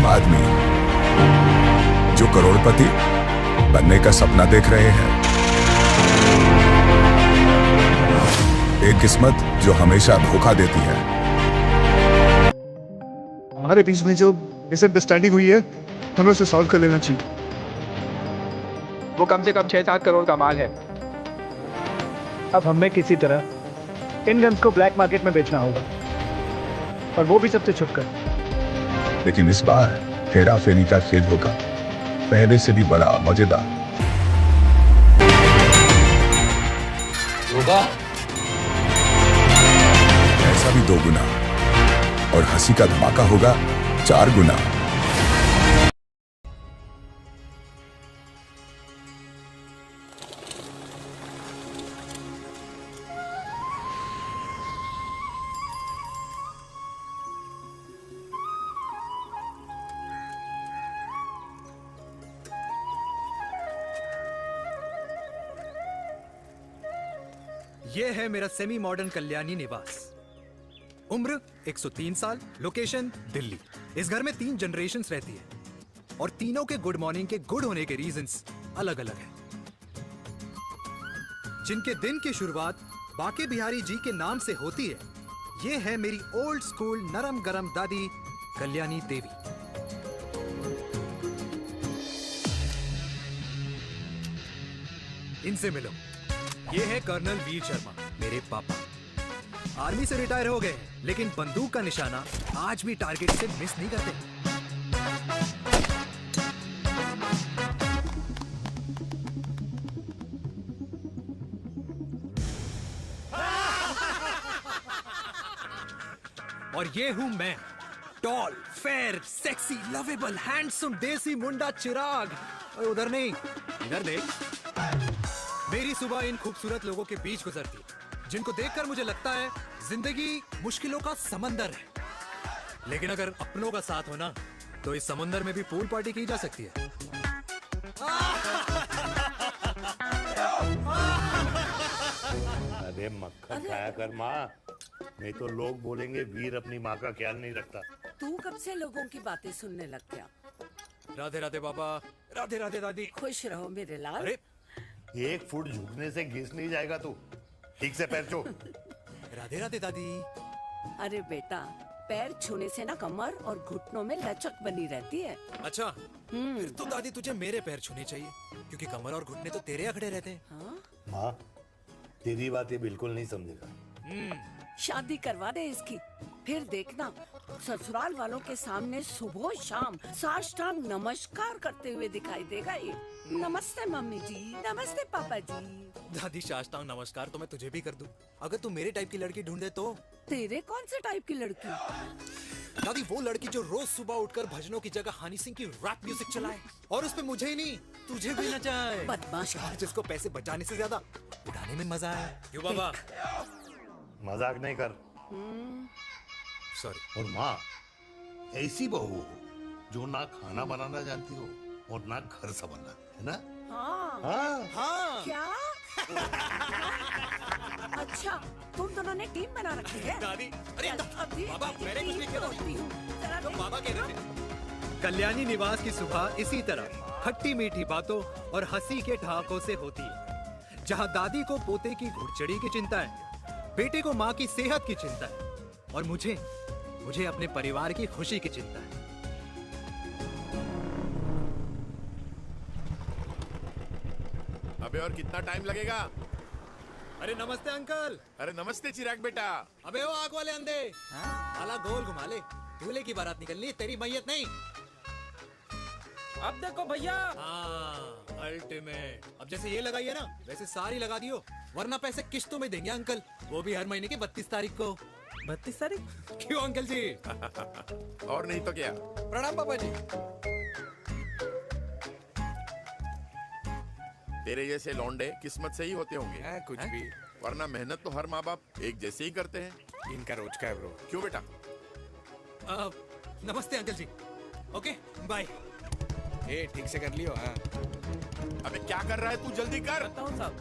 आदमी जो करोड़पति बनने का सपना देख रहे हैं, एक किस्मत जो हमेशा धोखा देती है। हमारे बीच में जो मिसअंडरस्टैंडिंग हुई है हमें उसे सॉल्व कर लेना चाहिए। वो कम से कम 6-7 करोड़ का माल है। अब हमें किसी तरह इन गन्स को ब्लैक मार्केट में बेचना होगा, और वो भी सबसे छुपकर। लेकिन इस बार हेरा फेरी का खेल होगा पहले से भी बड़ा मजेदार होगा। ऐसा भी 2 गुना और हंसी का धमाका होगा 4 गुना। ये है मेरा सेमी मॉडर्न कल्याणी निवास। उम्र 103 साल, लोकेशन दिल्ली। इस घर में 3 जनरेशन्स रहती है और तीनों के गुड मॉर्निंग के गुड होने के रीजंस अलग अलग हैं। जिनके दिन की शुरुआत बाके बिहारी जी के नाम से होती है, ये है मेरी ओल्ड स्कूल नरम गरम दादी कल्याणी देवी। इनसे मिलो। ये है कर्नल वीर शर्मा, मेरे पापा। आर्मी से रिटायर हो गए, लेकिन बंदूक का निशाना आज भी टारगेट से मिस नहीं करते। और ये हूं मैं, tall, fair, sexy, lovable, handsome desi मुंडा चिराग। उधर नहीं, इधर देख। मेरी सुबह इन खूबसूरत लोगों के बीच गुजरती है, जिनको देखकर मुझे लगता है जिंदगी मुश्किलों का समंदर है। लेकिन अगर अपनों का साथ हो ना, तो इस समंदर में भी पूल पार्टी की जा सकती है। अरे मक्खन खाया कर माँ, नहीं तो लोग बोलेंगे वीर अपनी माँ का ख्याल नहीं रखता। तू कब से लोगों की बातें सुनने लग गया? राधे राधे बाबा, राधे राधे दादी। खुश रहो मेरे लाल। अरे 1 फुट झुकने से घिस नहीं जाएगा तू, ठीक से पैर छू। राधे राधे दादी। अरे बेटा, पैर छूने से ना कमर और घुटनों में लचक बनी रहती है। अच्छा, फिर तो दादी तुझे मेरे पैर छूने चाहिए, क्योंकि कमर और घुटने तो तेरे अखड़े रहते हैं। हाँ? माँ, तेरी बात ये बिल्कुल नहीं समझेगा। शादी करवा दे इसकी, फिर देखना ससुराल वालों के सामने सुबह शाम साष्टांग नमस्कार करते हुए दिखाई देगा ये। नमस्ते मम्मी जी, नमस्ते पापा जी। दादी साष्टांग नमस्कार तो मैं तुझे भी कर दूं, अगर तू मेरे टाइप की लड़की ढूंढे तो। तेरे कौन से टाइप की लड़की? दादी वो लड़की जो रोज सुबह उठकर भजनों की जगह हनी सिंह की रैप म्यूजिक चलाए, और उसपे मुझे ही नहीं तुझे भी नचाए। बदमाश, जिसको पैसे बचाने से ज्यादा उड़ाने में मजा आए। क्यों बाबा? मजाक नहीं कर। सॉरी। और माँ, ऐसी बहू हो जो ना खाना बनाना जानती हो और ना घर संभालना, है ना? हाँ। हाँ हाँ। क्या? अच्छा, तुम दोनों ने टीम बना रखी है? दादी, अरे अभी बाबा, मैंने कुछ नहीं किया। होती हूँ। जरा तो देख। बाबा कह रहे थे। कल्याणी निवास की सुबह इसी तरह खट्टी मीठी बातों और हंसी के ठहाकों से होती है, जहां दादी को पोते की घुड़चड़ी की चिंता है, बेटे को माँ की सेहत की चिंता है, और मुझे अपने परिवार की खुशी की चिंता है। अबे और कितना टाइम लगेगा? अरे नमस्ते अंकल। अरे नमस्ते चिराग बेटा। अबे वो आग वाले अंधे, साला गोल घुमा ले। दूल्हे की बारात निकलनी, तेरी मैयत नहीं। अब देखो भैया। हाँ, अल्टीमेट। अब जैसे ये लगाई है ना, वैसे सारी लगा दियो, वरना पैसे किश्तों में देंगे अंकल, वो भी हर महीने की 32 तारीख को। 32 तारीख? क्यों अंकल जी? और नहीं तो क्या। प्रणाम पापा जी। तेरे जैसे लौंडे किस्मत से ही होते होंगे। कुछ भी, वरना मेहनत तो हर माँ बाप एक जैसे ही करते हैं। इनका रोज का है ब्रो। क्यों बेटा? नमस्ते अंकल जी। Okay bye. ठीक से कर लियो। हाँ अबे क्या कर रहा है तू? जल्दी कर। करता हूँ साहब।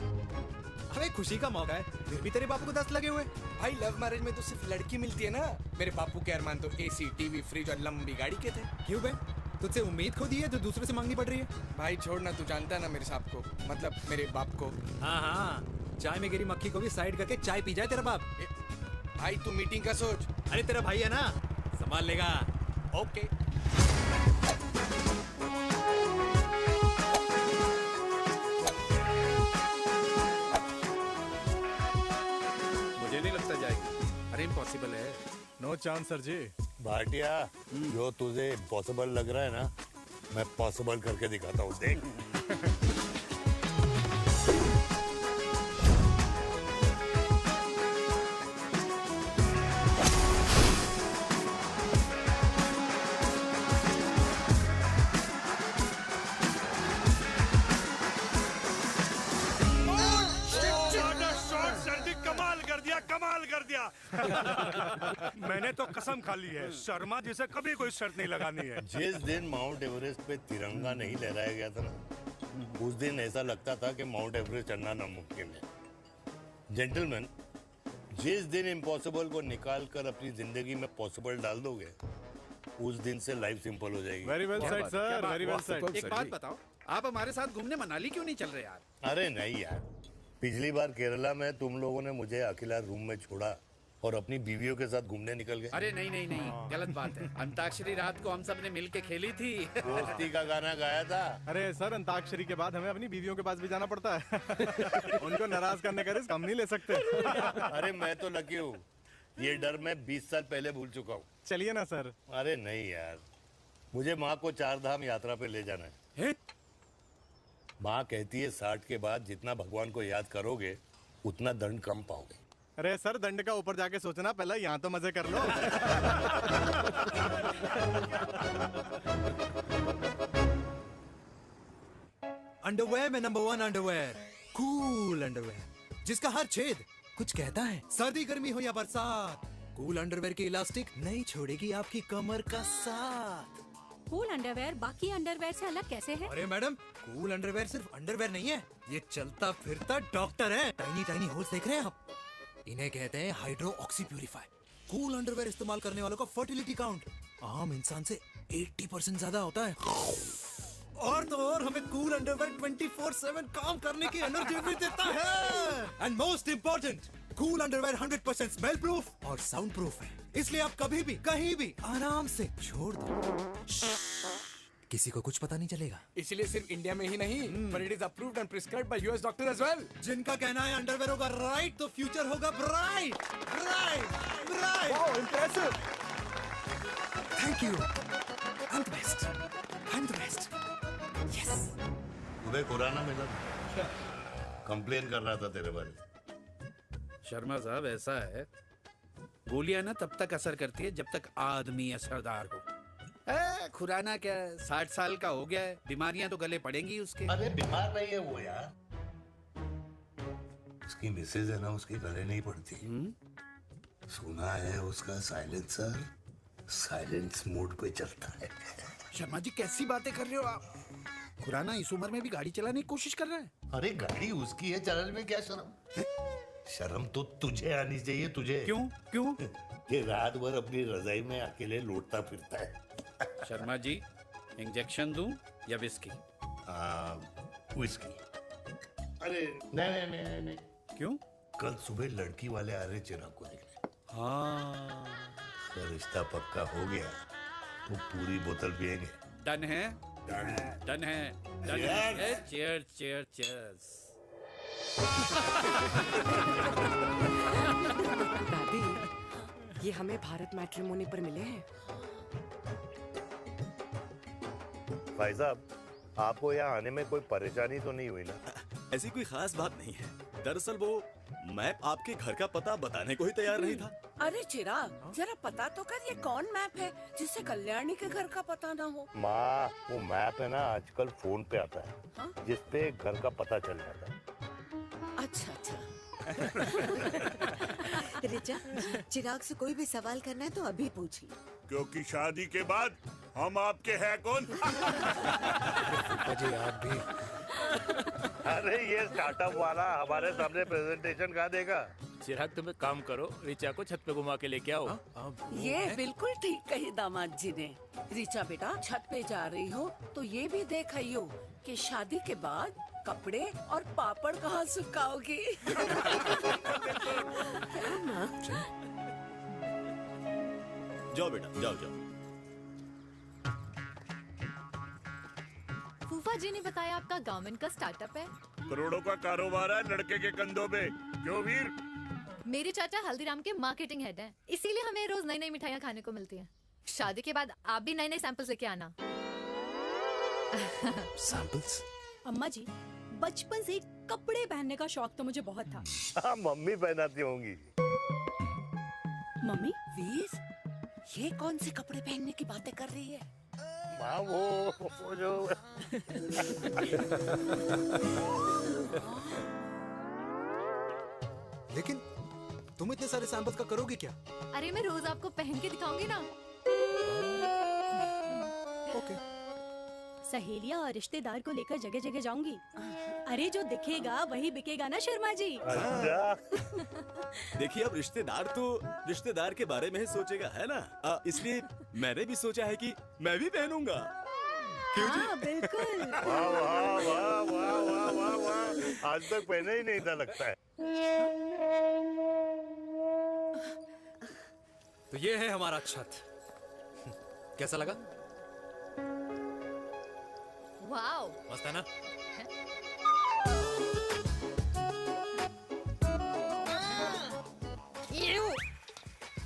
अरे खुशी का मौका है, फिर भी तेरे बापू को 10 लगे हुए। भाई लव मैरिज में तो सिर्फ लड़की मिलती है ना। मेरे बापू के अरमान तो एसी, टीवी, फ्रिज और लंबी गाड़ी के थे। क्यों बे? तुझसे उम्मीद खो दी है जो दूसरों से मांगनी पड़ रही है। भाई छोड़ना, तू जानता है ना मेरे साहब को, मतलब मेरे बाप को। हाँ हाँ, चाय में गिरी मक्खी को भी साइड करके चाय पी जाए तेरा बाप। भाई तू मीटिंग का सोच। अरे तेरा भाई है ना, संभाल लेगा। ओके। मुझे नहीं लगता जाएगी। अरे इम्पॉसिबल है। नो चांस सर जी। भाटिया, जो तुझे इम्पॉसिबल लग रहा है ना, मैं पॉसिबल करके दिखाता हूँ, देख। मैंने तो कसम खा ली है, शर्मा जी से कभी कोई शर्त नहीं लगानी है। जिस दिन माउंट एवरेस्ट पे तिरंगा नहीं लहराया गया था ना, उस दिन ऐसा लगता था कि माउंट एवरेस्ट चढ़ना नामुमकिन है। जेंटलमैन, जिस दिन इम्पॉसिबल को निकाल कर अपनी जिंदगी में पॉसिबल डाल दोगे, उस दिन से लाइफ सिंपल हो जाएगी। Very well said sir, very well said. एक बात बताओ, आप हमारे साथ घूमने मनाली क्यों नहीं चल रहे यार? अरे नहीं यार, पिछली बार केरला में तुम लोगों ने मुझे अकेला रूम में छोड़ा और अपनी बीवियों के साथ घूमने निकल गए। अरे नहीं नहीं नहीं, गलत बात है। अंताक्षरी रात को हम सब ने मिल के खेली थी। दोस्ती का गाना गाया था। अरे सर, अंताक्षरी के बाद हमें अपनी बीवियों के पास भी जाना पड़ता है। उनको नाराज करने का रिस्क हम नहीं ले सकते। अरे मैं तो लकी हूँ, ये डर मैं 20 साल पहले भूल चुका हूँ। चलिए ना सर। अरे नहीं यार, मुझे माँ को 4 धाम यात्रा पे ले जाना है। माँ कहती है 60 के बाद जितना भगवान को याद करोगे उतना दंड कम पाओगे। अरे सर, दंड का ऊपर जाके सोचना, पहले यहाँ तो मजे कर लो। अंडरवेयर में नंबर 1 अंडरवेयर, कूल अंडरवेयर, जिसका हर छेद कुछ कहता है। सर्दी गर्मी हो या बरसात, कूल अंडरवेयर की इलास्टिक नहीं छोड़ेगी आपकी कमर का साथ। कूल अंडरवेयर बाकी अंडरवेयर से अलग कैसे है? अरे मैडम, कूल अंडरवेयर सिर्फ अंडरवेयर नहीं है, ये चलता फिरता डॉक्टर है। टाइनी टाइनी होल्स देख रहे हैं आप? इन्हें कहते हैं hydro oxy purifier. Cool underwear इस्तेमाल करने वालों का फर्टिलिटी काउंट आम इंसान से 80% ज्यादा होता है। और तो और हमें कूल अंडरवेयर 24/7 काम करने की एनर्जी भी देता है। And most important, cool underwear 100% smell proof और साउंड प्रूफ है, इसलिए आप कभी भी कहीं भी आराम से छोड़ दो, किसी को कुछ पता नहीं चलेगा। इसलिए सिर्फ इंडिया में ही नहीं, पर it is approved and prescribed by US doctor as well. जिनका कहना है अंडरवेयर होगा राइट तो फ्यूचर होगा bright, bright, bright. Wow, impressive. Thank you. I am the best, I am the best. Yes. तुम्हें खुराना मिला था, कंप्लेन कर रहा था तेरे बारे में। शर्मा साहब, ऐसा है, गोलियां ना तब तक असर करती है जब तक आदमी असरदार हो। खुराना क्या, 60 साल का हो गया है, बीमारियां तो गले पड़ेंगी उसके। अरे बीमार नहीं है वो यार, उसकी मिसेज है ना, उसकी गले नहीं पड़ती। सुना है उसका साइलेंसर साइलेंस मोड पे चलता है। शर्मा जी, कैसी बातें कर रहे हो आप? खुराना इस उम्र में भी गाड़ी चलाने की कोशिश कर रहा है। अरे गाड़ी उसकी है, चलाने में क्या शर्म? शर्म तो तुझे आनी चाहिए, तुझे। क्यों क्यों? ये रात भर अपनी रजाई में अकेले लौटता फिरता है। शर्मा जी, इंजेक्शन दूं या विस्की? विस्की। अरे नहीं नहीं नहीं नहीं। क्यों? कल सुबह लड़की वाले आ रहे चिराग को देखने। हाँ, अगर रिश्ता पक्का हो गया तो पूरी बोतल पिएंगे। डन है, डन है, डन है। Cheer cheer cheers. दादी, ये हमें भारत मैट्रिमोनी पर मिले हैं। भाई साहब, आपको यहाँ आने में कोई परेशानी तो नहीं हुई ना? ऐसी कोई खास बात नहीं है। दरअसल वो मैप आपके घर का पता बताने को ही तैयार नहीं था। अरे चिराग, जरा पता तो कर, ये कौन मैप है जिससे कल्याणी के घर का पता ना हो? माँ, वो मैप है ना, आजकल फोन पे आता है। हाँ? जिसपे घर का पता चल जाता है। अच्छा अच्छा। रिचा, चिराग से कोई भी सवाल करना है तो अभी पूछिए, क्योंकि शादी के बाद हम आपके हैं कौन? अजय आप भी अरे ये स्टार्टअप वाला हमारे सामने प्रेजेंटेशन कहाँ देगा? चिराग तुम एक काम करो, रिचा को छत पे घुमा के लेके आओ। ये बिल्कुल ठीक कही दामाद जी ने। रिचा बेटा छत पे जा रही हो तो ये भी देख आइयो कि शादी के बाद कपड़े और पापड़ कहाँ सुखाओगी। जाओ बेटा, जाओ जाओ। फूफा जी ने बताया आपका गवर्नमेंट का स्टार्टअप है। करोड़ों का कारोबार है लड़के के कंधों पे। क्यों वीर? मेरे चाचा हल्दीराम के मार्केटिंग हेड हैं, इसीलिए हमें रोज नई नई मिठाइयाँ खाने को मिलती हैं। शादी के बाद आप भी नए नए सैंपल्स लेके आना। सैंपल्स? अम्मा जी, बचपन से ही कपड़े पहनने का शौक तो मुझे बहुत था। हाँ, मम्मी पहनाती होंगी। मम्मी? वीर, ये कौन से कपड़े पहनने की बातें कर रही है? माँ वो जो लेकिन तुम इतने सारे सैंपल्स का करोगे क्या? अरे मैं रोज आपको पहन के दिखाऊंगी ना। ओके। सहेलियां और रिश्तेदार को लेकर जगह जगह जाऊंगी। अरे जो दिखेगा वही बिकेगा ना शर्मा जी। देखिए अब रिश्तेदार तो रिश्तेदार के बारे में ही सोचेगा, है ना? इसलिए मैंने भी सोचा है कि मैं भी पहनूंगा। क्यों जी? हाँ बिल्कुल। वाह वाह वाह वाह वाह वाह वाह, आज तक पहने ही नहीं था लगता है। तो ये है हमारा छत। कैसा लगा? वाओ, मस्त है ना?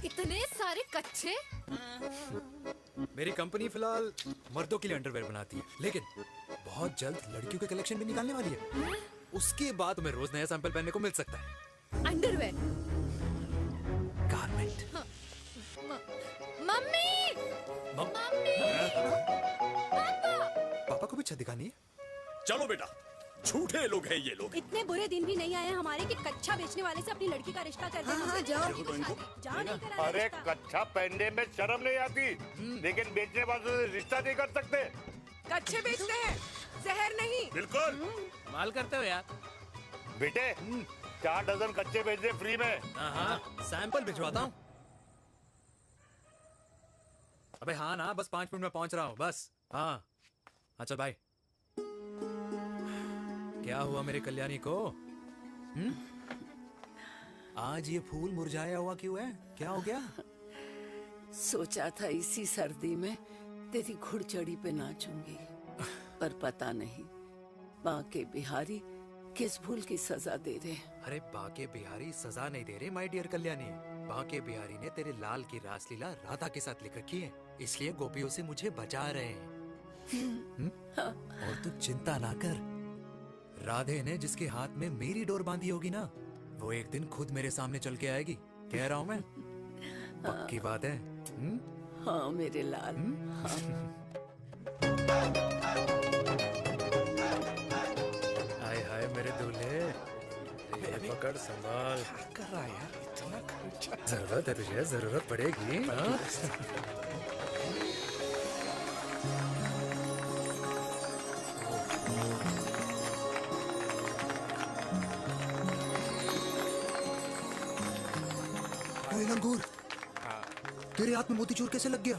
इतने सारे कच्चे। मेरी कंपनी फिलहाल मर्दों के लिए अंडरवेयर बनाती है, लेकिन बहुत जल्द लड़कियों के कलेक्शन भी निकालने वाली है। उसके बाद तुम्हें रोज नया सैंपल पहनने को मिल सकता है। अंडरवेयर? गारमेंट। मम्मी! मम्मी! पापा को भी छत दिखानी है? चलो बेटा, झूठे लोग हैं ये लोग। इतने बुरे दिन भी नहीं आए हमारे कि कच्चा बेचने वाले से अपनी लड़की का रिश्ता कर दे। हाँ, जाओ। जाओ नहीं करा अरे रिश्ता। कच्चा पहनने में शर्म नहीं आती, लेकिन बेचने वालों से रिश्ता नहीं कर सकते। कच्चे बेचते हैं, जहर नहीं। बिल्कुल। माल करते हो यार। बेटे 4 डजन कच्चे बेच दे फ्री में। हाँ, सैंपल भिजवाता हूँ। अबे हाँ ना, बस 5 मिनट में पहुंच रहा हूँ बस। हाँ, अच्छा बाय। क्या हुआ मेरे कल्याणी को? आज ये फूल मुरझाया हुआ क्यों है? क्या हो गया? सोचा था इसी सर्दी में तेरी घुड़चड़ी पे नाचूंगी, पर पता नहीं बाके बिहारी किस भूल की सजा दे रहे। अरे बाके बिहारी सजा नहीं दे रहे माय डियर कल्याणी। बाके बिहारी ने तेरे लाल की रासलीला राधा के साथ लिख रखी है, इसलिए गोपियों से मुझे बचा रहे हैं। और तू चिंता ना कर, राधे ने जिसके हाथ में मेरी डोर बांधी होगी ना, वो एक दिन खुद मेरे सामने चल के आएगी। कह रहा हूँ मैं, पक्की बात है। हाँ मेरे लाल। हाय हाय मेरे दूल्हे, ये पकड़ संभाल। कर रहा है यार, इतना खर्चा। जरूरत है तुझे, जरूरत पड़ेगी। हाँ? लंगूर, तेरे हाथ में मोतीचूर कैसे लग गया?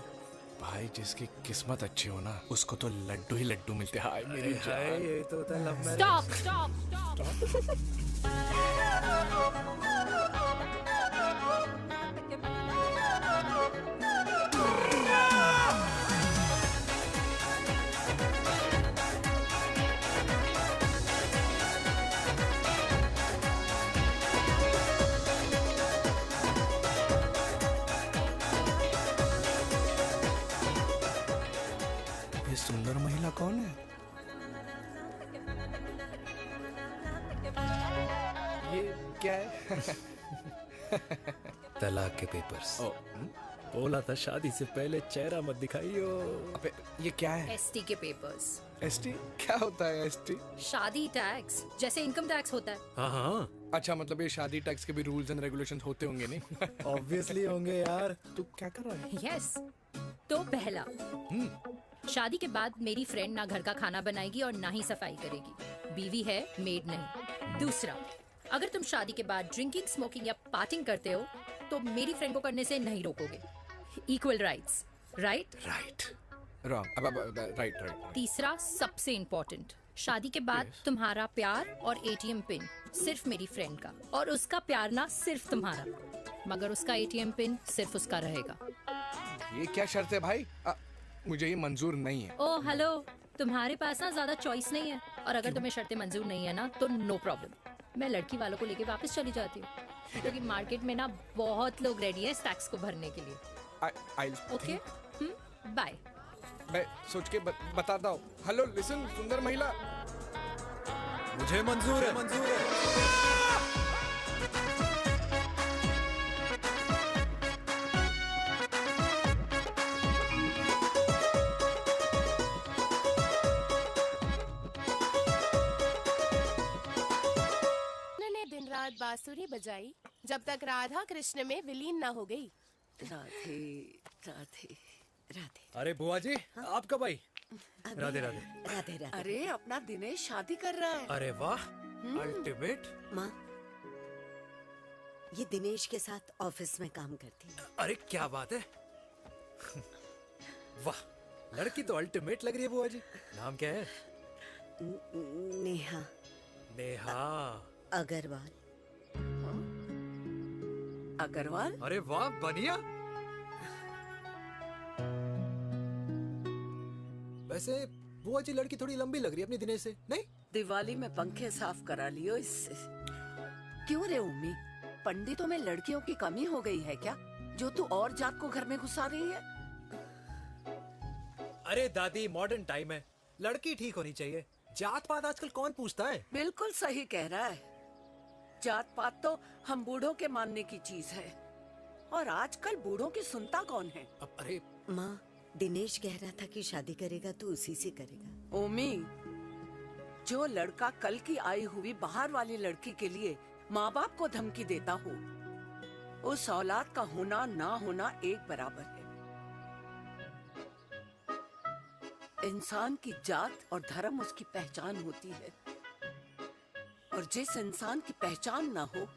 भाई जिसकी किस्मत अच्छी हो ना, उसको तो लड्डू ही लड्डू मिलते हैं। हाय मेरी जान। ये तो होता है love marriage. Stop stop stop. ये सुंदर महिला कौन है? ये क्या है? तलाक के पेपर्स। बोला था शादी से पहले चेहरा मत दिखाइयो। अबे ये क्या है? एसटी के पेपर्स। एसटी क्या होता है? एसटी शादी टैक्स, जैसे इनकम टैक्स होता है। हाँ हाँ, अच्छा, मतलब ये शादी टैक्स के भी रूल्स एंड रेगुलेशंस होते होंगे नहीं? ऑब्वियसली होंगे यार। तू क्या कर रहा है? यस। तो पहला, शादी के बाद मेरी फ्रेंड ना घर का खाना बनाएगी और ना ही सफाई करेगी। बीवी है, मेड नहीं। दूसरा, अगर तुम शादी के बाद ड्रिंकिंग, स्मोकिंग या पार्टिंग करते हो तो मेरी फ्रेंड को करने से नहीं रोकोगे। Equal rights, right? Right, wrong, right. तीसरा, सबसे इम्पोर्टेंट, शादी के बाद तुम्हारा प्यार और एटीएम पिन सिर्फ मेरी फ्रेंड का, और उसका प्यार ना सिर्फ तुम्हारा, मगर उसका एटीएम पिन सिर्फ उसका रहेगा। ये क्या शर्त है भाई? मुझे ये मंजूर नहीं है। ओ हेलो, तुम्हारे पास ना ज्यादा चॉइस नहीं है, और अगर तुम्हें शर्तें मंजूर नहीं है ना तो नो प्रॉब्लम, मैं लड़की वालों को लेके वापस चली जाती हूँ, क्योंकि मार्केट में ना बहुत लोग रेडी हैं टैक्स को भरने के लिए। Okay, bye. मैं सोच के बताता हूँ। हेलो लिसन, सुंदर महिला, मुझे मंजूर है, मंजूर है। दिन रात बांसुरी बजाई जब तक राधा कृष्ण में विलीन न हो गई। राधे राधे राधे। अरे बुआ जी, आप कब आई? राधे राधे। राधे राधे। अरे अपना दिनेश शादी कर रहा है। अरे वाह, अल्टीमेट। माँ, ये दिनेश के साथ ऑफिस में काम करती है। अरे क्या बात है, वाह, लड़की तो अल्टीमेट लग रही है बुआ जी। नाम क्या है? नेहा। नेहा अग्रवाल। अग्रवाल? अरे वाह, बढ़िया। वैसे बुआ जी लड़की थोड़ी लंबी लग रही है अपनी दिनेश से, नहीं? दिवाली में पंखे साफ करा लियो इससे। क्यों रे उम्मी, पंडितों में लड़कियों की कमी हो गई है क्या, जो तू और जात को घर में घुसा रही है? अरे दादी, मॉडर्न टाइम है, लड़की ठीक होनी चाहिए। जात पात आजकल कौन पूछता है? बिल्कुल सही कह रहा है। जात पात तो हम बूढ़ों के मानने की चीज है, और आजकल बूढ़ों की सुनता कौन है? अरे माँ, दिनेश कह रहा था कि शादी करेगा तो उसी से करेगा। ओमी, जो लड़का कल की आई हुई बाहर वाली लड़की के लिए माँ बाप को धमकी देता हो, उस औलाद का होना ना होना एक बराबर है। इंसान की जात और धर्म उसकी पहचान होती है, और जिस इंसान की पहचान ना हो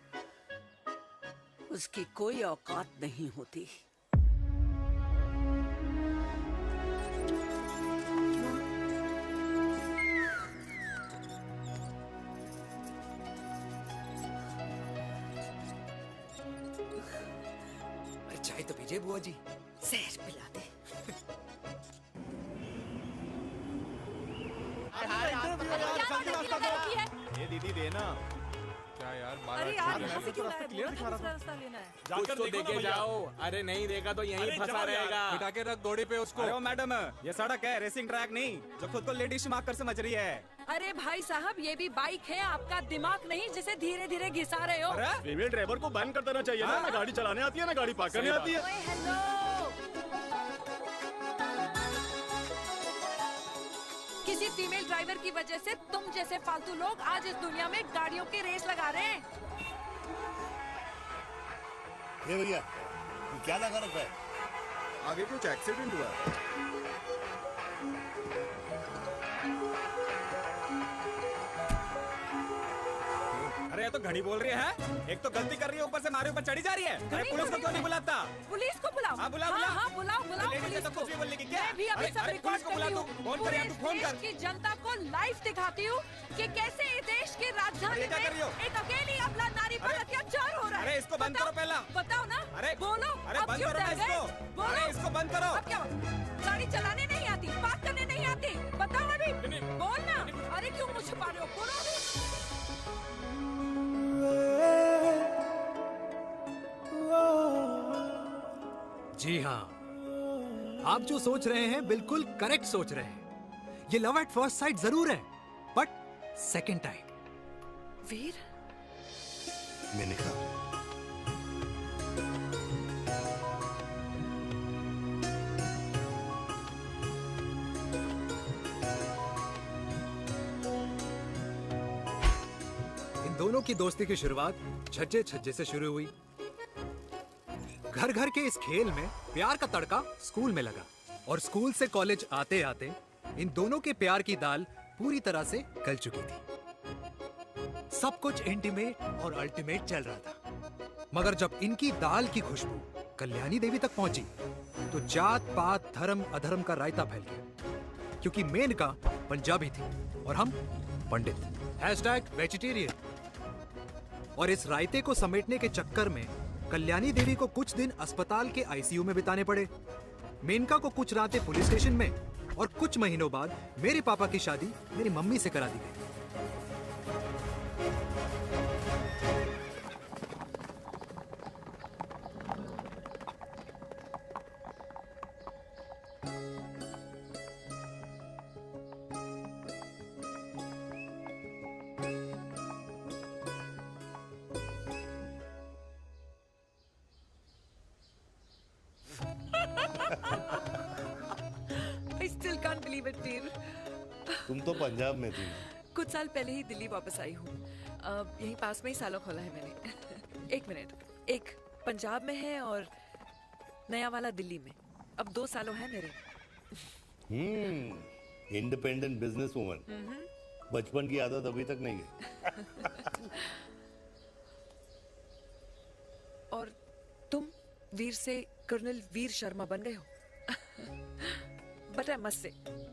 उसकी कोई औकात नहीं होती। अरे चाय तो पीजिए बुआ जी। जहर पिला दे। ये दीदी देना। क्या यार, अरे यार, यहाँ से क्यों लाए? दूसरा रास्ता लेना है। कुछ तो देके जाओ। अरे नहीं देगा तो यहीं फंसा रहेगा। बिठा के रख घोड़े पे उसको। अरे मैडम, ये सड़क है, रेसिंग ट्रैक नहीं, जो खुद को लेडीज मार्क कर समझ रही है। अरे भाई साहब, ये भी बाइक है, आपका दिमाग नहीं जिसे धीरे धीरे घिसा रहे हो। फीमेल ड्राइवर को बैन कर देना चाहिए ना गाड़ी चलाने आती है ना गाड़ी पार्क करने आती है। हेलो, किसी फीमेल ड्राइवर की वजह से तुम जैसे फालतू लोग आज इस दुनिया में गाड़ियों की रेस लगा रहे हैं। ये भैया, क्या लगा रखा है? आगे कुछ एक्सीडेंट हुआ है। अरे ये तो घड़ी बोल रही है, एक तो गलती कर रही है, ऊपर से हमारे ऊपर चढ़ी जा रही है। अरे पुलिस को क्यों नहीं बुलाता? पुलिस को बुलाओ। हाँ बुलाओ, हाँ, बुलाओ पुलिस को। कुछ भी बोलने की क्या? मैं भी अभी सब रिकॉर्ड कर रही हूँ। फोन कर यार, तू फोन कर। की जनता को लाइव दिखाती हूँ कि कैसे इस देश की राजधानी में एक अकेली अबला नारी पर अत्याचार हो रहा है। अरे इसको बंद करो पहला। बताओ ना। अरे बोलो। अरे बंद करो ना इसको। बोलो। अरे इसको बंद करो। अब क्या गाड़ी चलाने नहीं आती, पार्क करने नहीं आती? बताओ अभी, बोल ना। अरे क्यों मुझे छुपा रहे हो, बोलो अभी। जी हाँ, आप जो सोच रहे हैं बिल्कुल करेक्ट सोच रहे हैं। ये लव एट फर्स्ट साइट जरूर है, बट सेकंड टाइम। वीर, मैंने कहा इन दोनों की दोस्ती की शुरुआत छज्जे छज्जे से शुरू हुई। घर घर के इस खेल में प्यार का तड़का स्कूल में लगा। और स्कूल से कॉलेज आते आते इन दोनों के प्यार की दाल पूरी तरह से गल चुकी थी। सब कुछ इंटीमेट और अल्टीमेट चल रहा था, मगर जब इनकी दाल की खुशबू कल्याणी देवी तक पहुंची तो जात पात धर्म अधर्म का रायता फैल गया, क्योंकि मेनका पंजाबी थी और हम पंडित। #वेजिटेरियन। और इस रायते को समेटने के चक्कर में कल्याणी देवी को कुछ दिन अस्पताल के आईसीयू में बिताने पड़े, मेनका को कुछ रातें पुलिस स्टेशन में, और कुछ महीनों बाद मेरे पापा की शादी मेरी मम्मी से करा दी गई। I still can't believe it, वीर। तुम तो पंजाब में थी। कुछ साल पहले ही दिल्ली वापस आई हूँ। यहीं पास में ही सालों खोला है मैंने। एक मिनट, एक पंजाब में है और नया वाला दिल्ली में। अब 2 सालों है मेरे। Independent business woman. बचपन की आदत अभी तक नहीं है। और तुम वीर से कर्नल वीर शर्मा बन गए हो। बट आई मस्ट से,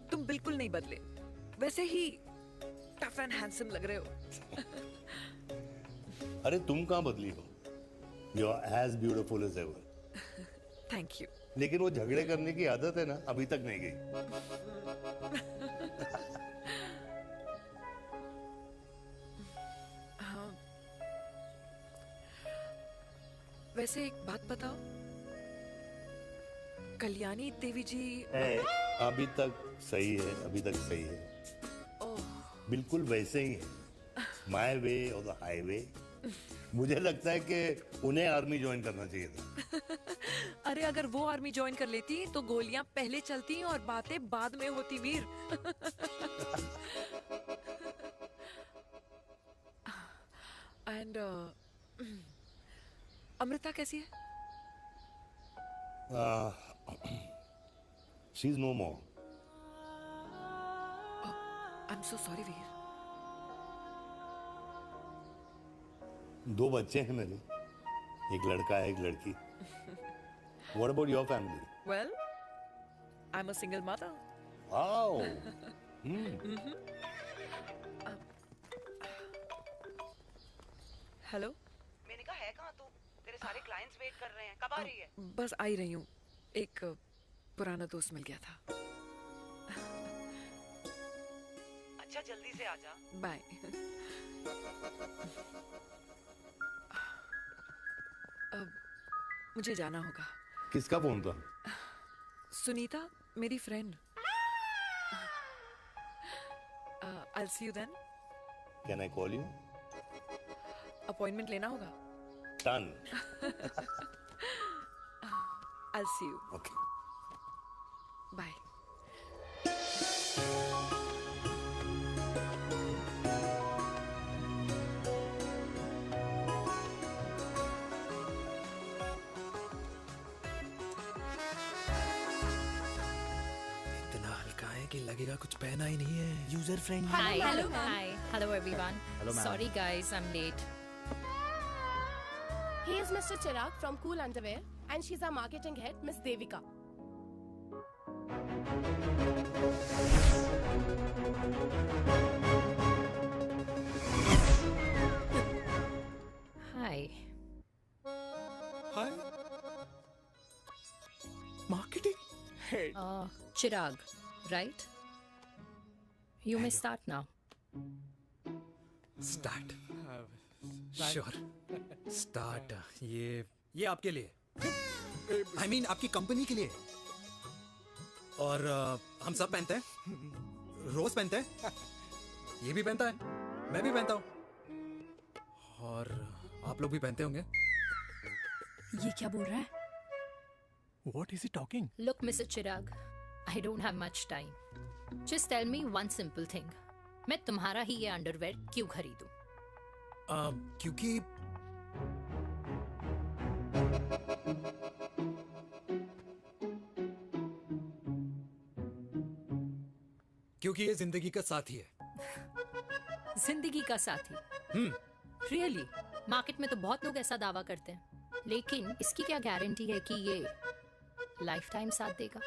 तुम बिल्कुल नहीं बदले, वैसे ही टफ एंड हैंडसम लग रहे हो। अरे तुम कहाँ बदली हो? You are as beautiful as ever. Thank you. लेकिन वो झगड़े करने की आदत है ना, अभी तक नहीं गई। हाँ। वैसे एक बात बताओ, कल्याणी देवी जी अभी तक सही है, अभी तक सही है। बिल्कुल वैसे ही है, माय वे और द हाईवे। मुझे लगता है कि उन्हें आर्मी ज्वाइन करना चाहिए था। अरे अगर वो आर्मी ज्वाइन कर लेती तो गोलियां पहले चलती और बातें बाद में होती, वीर। एंड अमृता कैसी है? She is no more. I am so sorry Veer. 2 बच्चे हैं मेरे, एक लड़का है, एक लड़की। What about your family? Well, I'm a single mother. Wow. Hello. मैंने कहा है कहाँ तू? तेरे सारे क्लाइंट्स वेट कर रहे हैं, कब आ रही है? बस आ ही रही हूँ, एक पुराना दोस्त मिल गया था। अच्छा जल्दी से आ जा। बाय। अब मुझे जाना होगा। किसका फोन था? सुनीता, मेरी friend. I'll see you then. Can I call you? Appointment लेना होगा। Done. I'll see you. Okay. Bye. इतना हल्का है कि लगेगा कुछ पहना ही नहीं है। User friendly. Hi, hello everyone. Hello, ma'am. Sorry guys, I'm late. He is Mr. Chirag from Cool Underwear and she's our marketing head, Miss Devika. Hi. Hi. Marketing head. Chirag, right? You may start now. Start. Sure. Start. ये आपके लिए। I mean आपकी company के लिए। और हम सब पहनते हैं। रोज पहनते हैं। ये भी पहनता है। मैं भी पहनता हूँ। और आप लोग भी पहनते होंगे। ये क्या बोल रहा है? What is he talking? Look, Mr. Chirag, I don't have much time. Just tell me one simple thing. मैं तुम्हारा ही ये अंडरवेयर क्यों खरीदूं? क्योंकि क्योंकि ये जिंदगी का साथी है। जिंदगी का साथी? रियली? मार्केट में तो बहुत लोग ऐसा दावा करते हैं, लेकिन इसकी क्या गारंटी है कि ये लाइफ टाइम साथ देगा?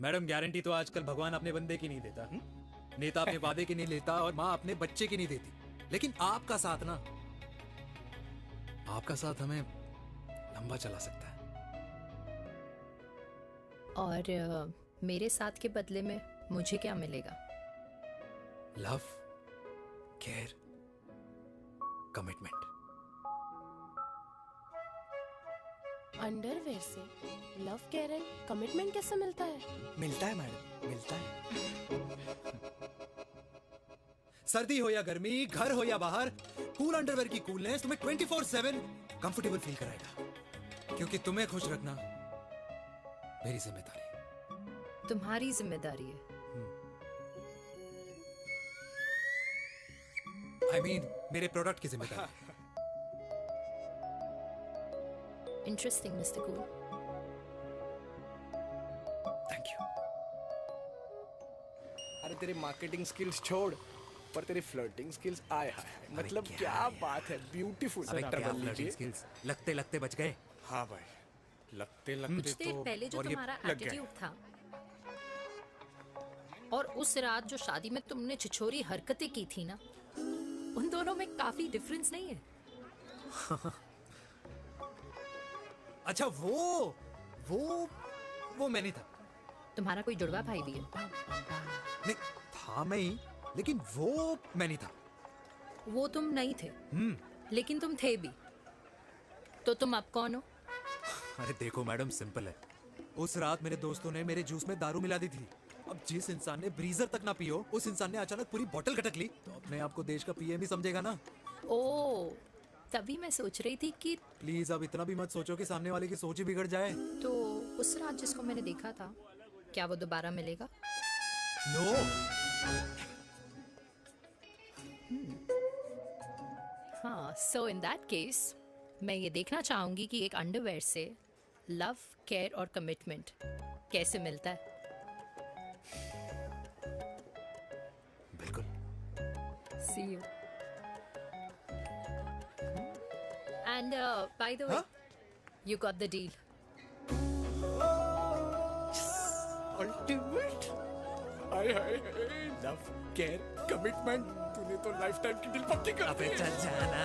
मैडम, गारंटी तो आजकल भगवान अपने बंदे की नहीं देता, नेता अपने वादे की नहीं लेता, और माँ अपने बच्चे की नहीं देती। लेकिन आपका साथ ना, आपका साथ हमें लंबा चला सकता है। और मेरे साथ के बदले में मुझे क्या मिलेगा? Love, care, commitment. अंडरवेयर से लव, केयर एंड कमिटमेंट कैसे मिलता है? मिलता है मैडम, मिलता है। सर्दी हो या गर्मी, घर हो या बाहर, कूल अंडरवेयर की कूलनेस तुम्हें 24/7 कंफर्टेबल फील कराएगा। क्योंकि तुम्हें खुश रखना मेरी जिम्मेदारी है। तुम्हारी जिम्मेदारी है? I mean, मेरे प्रोडक्ट की जिम्मेदारी है। Interesting mister cool. Thank you. अरे तेरे मार्केटिंग स्किल्स छोड़, पर तेरी फ्लर्टिंग स्किल्स आए हाय, मतलब क्या बात है, ब्यूटीफुल। स्किल्स लगते लगते बच गए। हाँ भाई, लगते कुछ लगते देर तो पहले जो और ये तुम्हारा लग गए। एटीट्यूड था, और उस रात जो शादी में तुमने छिछोरी हरकतें की थी ना, उन दोनों में काफी डिफरेंस नहीं है? अच्छा, वो मैं नहीं था। तुम्हारा कोई जुड़वा भाई भी है? नहीं था मैं ही, लेकिन वो मैं नहीं था। वो तुम नहीं थे, लेकिन तुम थे भी। तो तुम अब कौन हो? अरे देखो मैडम, सिंपल है। उस रात मेरे दोस्तों ने मेरे जूस में दारू मिला दी थी। अब जिस इंसान ने ब्रीजर तक ना पियो, उस इंसान ने अचानक पूरी बोतल गटक ली, तो अपने आप को देश का पीएम ही समझेगा ना। ओ, तभी मैं सोच रही थी कि प्लीज अब इतना भी मत सोचो कि सामने वाले की सोच ही बिगड़ जाए। तो उस रात जिसको मैंने देखा था, क्या वो दोबारा मिलेगा? नो। हाँ, सो इन दैट केस मैं ये देखना चाहूंगी कि एक अंडरवेयर से लव, केयर और कमिटमेंट कैसे मिलता है। बिल्कुल। See you. And by the way, you got the deal. Ultimate. Hi hi, love, care, commitment, तूने तो लाइफ टाइम की डील पक्की कर दी। चल जाना।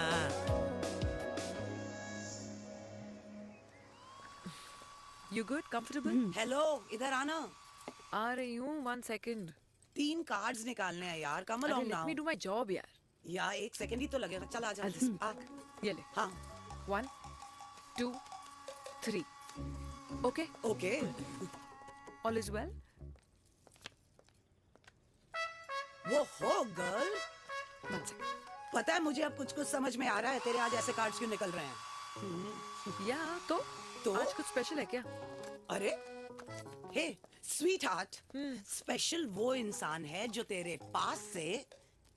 You good? Comfortable? हेलो, इधर आना। आ रही हूँ, 1 second. 3 कार्ड्स निकालने हैं यार, कम अरे, along let now। me do my job यार. यार 1 सेकंड ही तो लगेगा, चल आ जा। आ। ये ले. हाँ। 1, 2, 3. Okay? Okay. All is well? वो हो गर्ल। 1 second. पता है मुझे अब कुछ कुछ समझ में आ रहा है, तेरे आज ऐसे कार्ड्स क्यों निकल रहे हैं। या तो आज कुछ स्पेशल है क्या? अरे हे स्वीट हार्ट, स्पेशल वो इंसान है जो तेरे पास से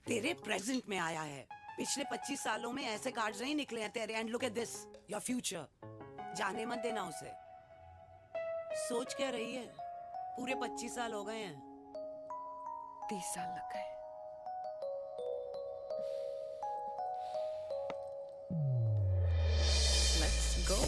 तेरे प्रेजेंट में आया है। पिछले 25 सालों में ऐसे कार्ड्स नहीं निकले हैं तेरे। And look at this, your future. जाने मत देना उसे। सोच क्या रही है, पूरे 25 साल हो गए हैं। 30 साल लग गए। Let's go.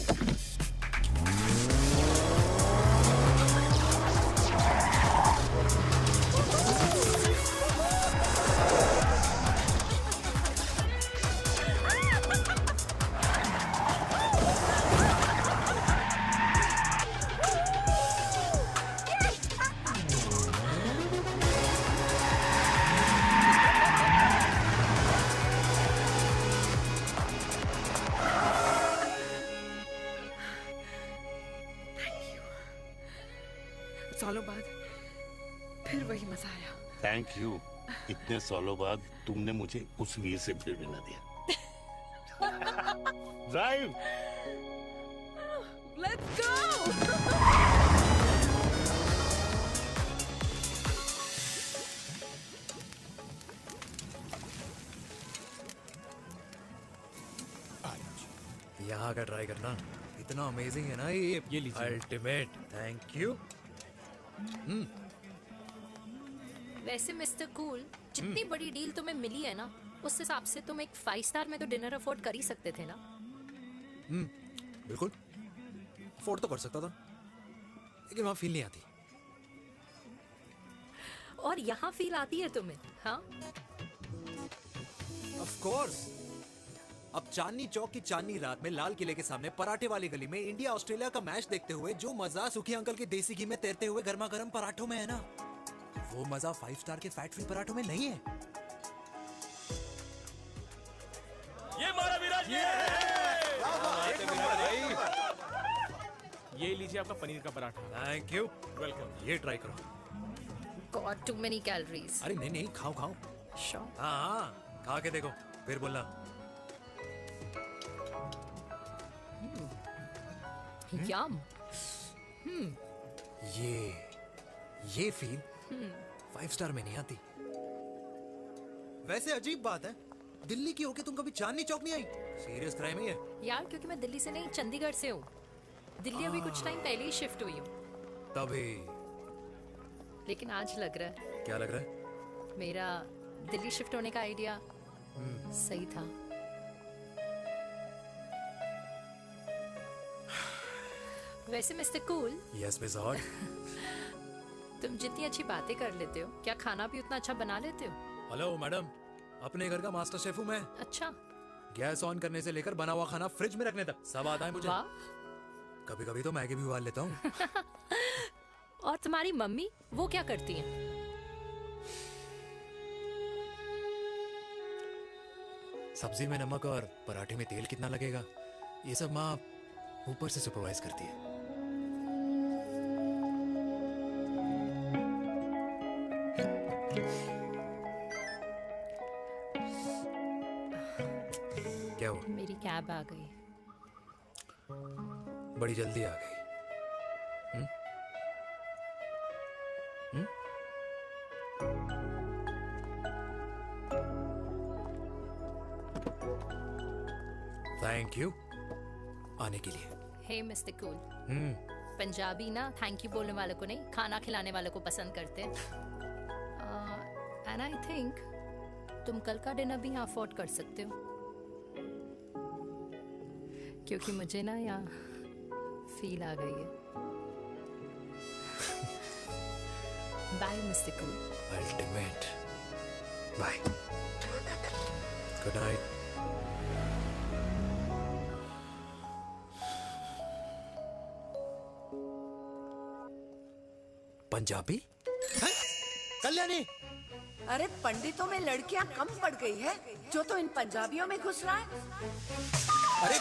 सालों बाद फिर वही मजा आया। Thank you. इतने सालों बाद तुमने मुझे उस वीर से फिर मिला दिया। ड्राइव। Let's go. यहाँ का ट्राई करना, इतना अमेजिंग है ना ये लीजिए। अल्टीमेट। Thank you. वैसे मिस्टर कूल, जितनी बड़ी डील तुम्हें मिली है ना, उस हिसाब से तुम एक 5 स्टार में तो डिनर अफोर्ड कर ही सकते थे ना। बिल्कुल अफोर्ड तो कर सकता था, लेकिन वहां फील नहीं आती। और यहाँ फील आती है तुम्हें? हाँ, ऑफ कोर्स। अब चांदनी चौक की चांदनी रात में लाल किले के सामने पराठे वाली गली में इंडिया ऑस्ट्रेलिया का मैच देखते हुए जो मजा सुखी अंकल के देसी घी में तैरते हुए गर्मा गर्म पराठों में है ना, वो मजा 5 स्टार के फैट फ्री पराठों में नहीं है। ये मारा विराज, ये लीजिए आपका पनीर का पराठा। Thank you, welcome. ये ट्राई करो। God, too many calories. अरे नहीं नहीं, खाओ खाओ। श्योर। हाँ, खा के देखो फिर बोलना। यम। ये फील 5 स्टार में नहीं आती। वैसे अजीब बात है, दिल्ली की होके तुम कभी चांदनी चौक नहीं आई? सीरियस क्राइम है ये। यार, क्योंकि मैं दिल्ली से नहीं, चंडीगढ़ से हूँ। दिल्ली अभी कुछ टाइम पहले ही शिफ्ट हुई हूँ। तभी। लेकिन आज लग रहा है, क्या लग रहा है? मेरा दिल्ली शिफ्ट होने का आइडिया सही था। वैसे mister cool, yes miss hot, तुम जितनी अच्छी बातें कर लेते हो, क्या खाना भी उतना अच्छा बना लेते हो? हेलो मैडम, अपने घर का मास्टर शेफ हूँ मैं। अच्छा। गैस ऑन करने से लेकर बना हुआ खाना फ्रिज में रखने तक सब आता है मुझे। कभी कभी तो मैगी भी उबाल लेता हूँ। और तुम्हारी मम्मी, वो क्या करती हैं? सब्जी में नमक और पराठे में तेल कितना लगेगा, ये सब माँ ऊपर से सुपरवाइज करती है। क्या हुआ? मेरी कैब आ गई। बड़ी जल्दी आ गई। थैंक यू आने के लिए। हे मिस्टर कूल, पंजाबी ना थैंक यू बोलने वालों को नहीं, खाना खिलाने वालों को पसंद करते हैं। एंड आई थिंक तुम कल का डिनर भी यहाँ अफोर्ड कर सकते हो, क्योंकि मुझे ना यहाँ फील आ गई है। Bye mister cool. Ultimate. Bye. Good night. Punjabi? Kalyani! अरे पंडितों में लड़कियां कम पड़ गई है, जो तो इन पंजाबियों में घुस रहा है। अरे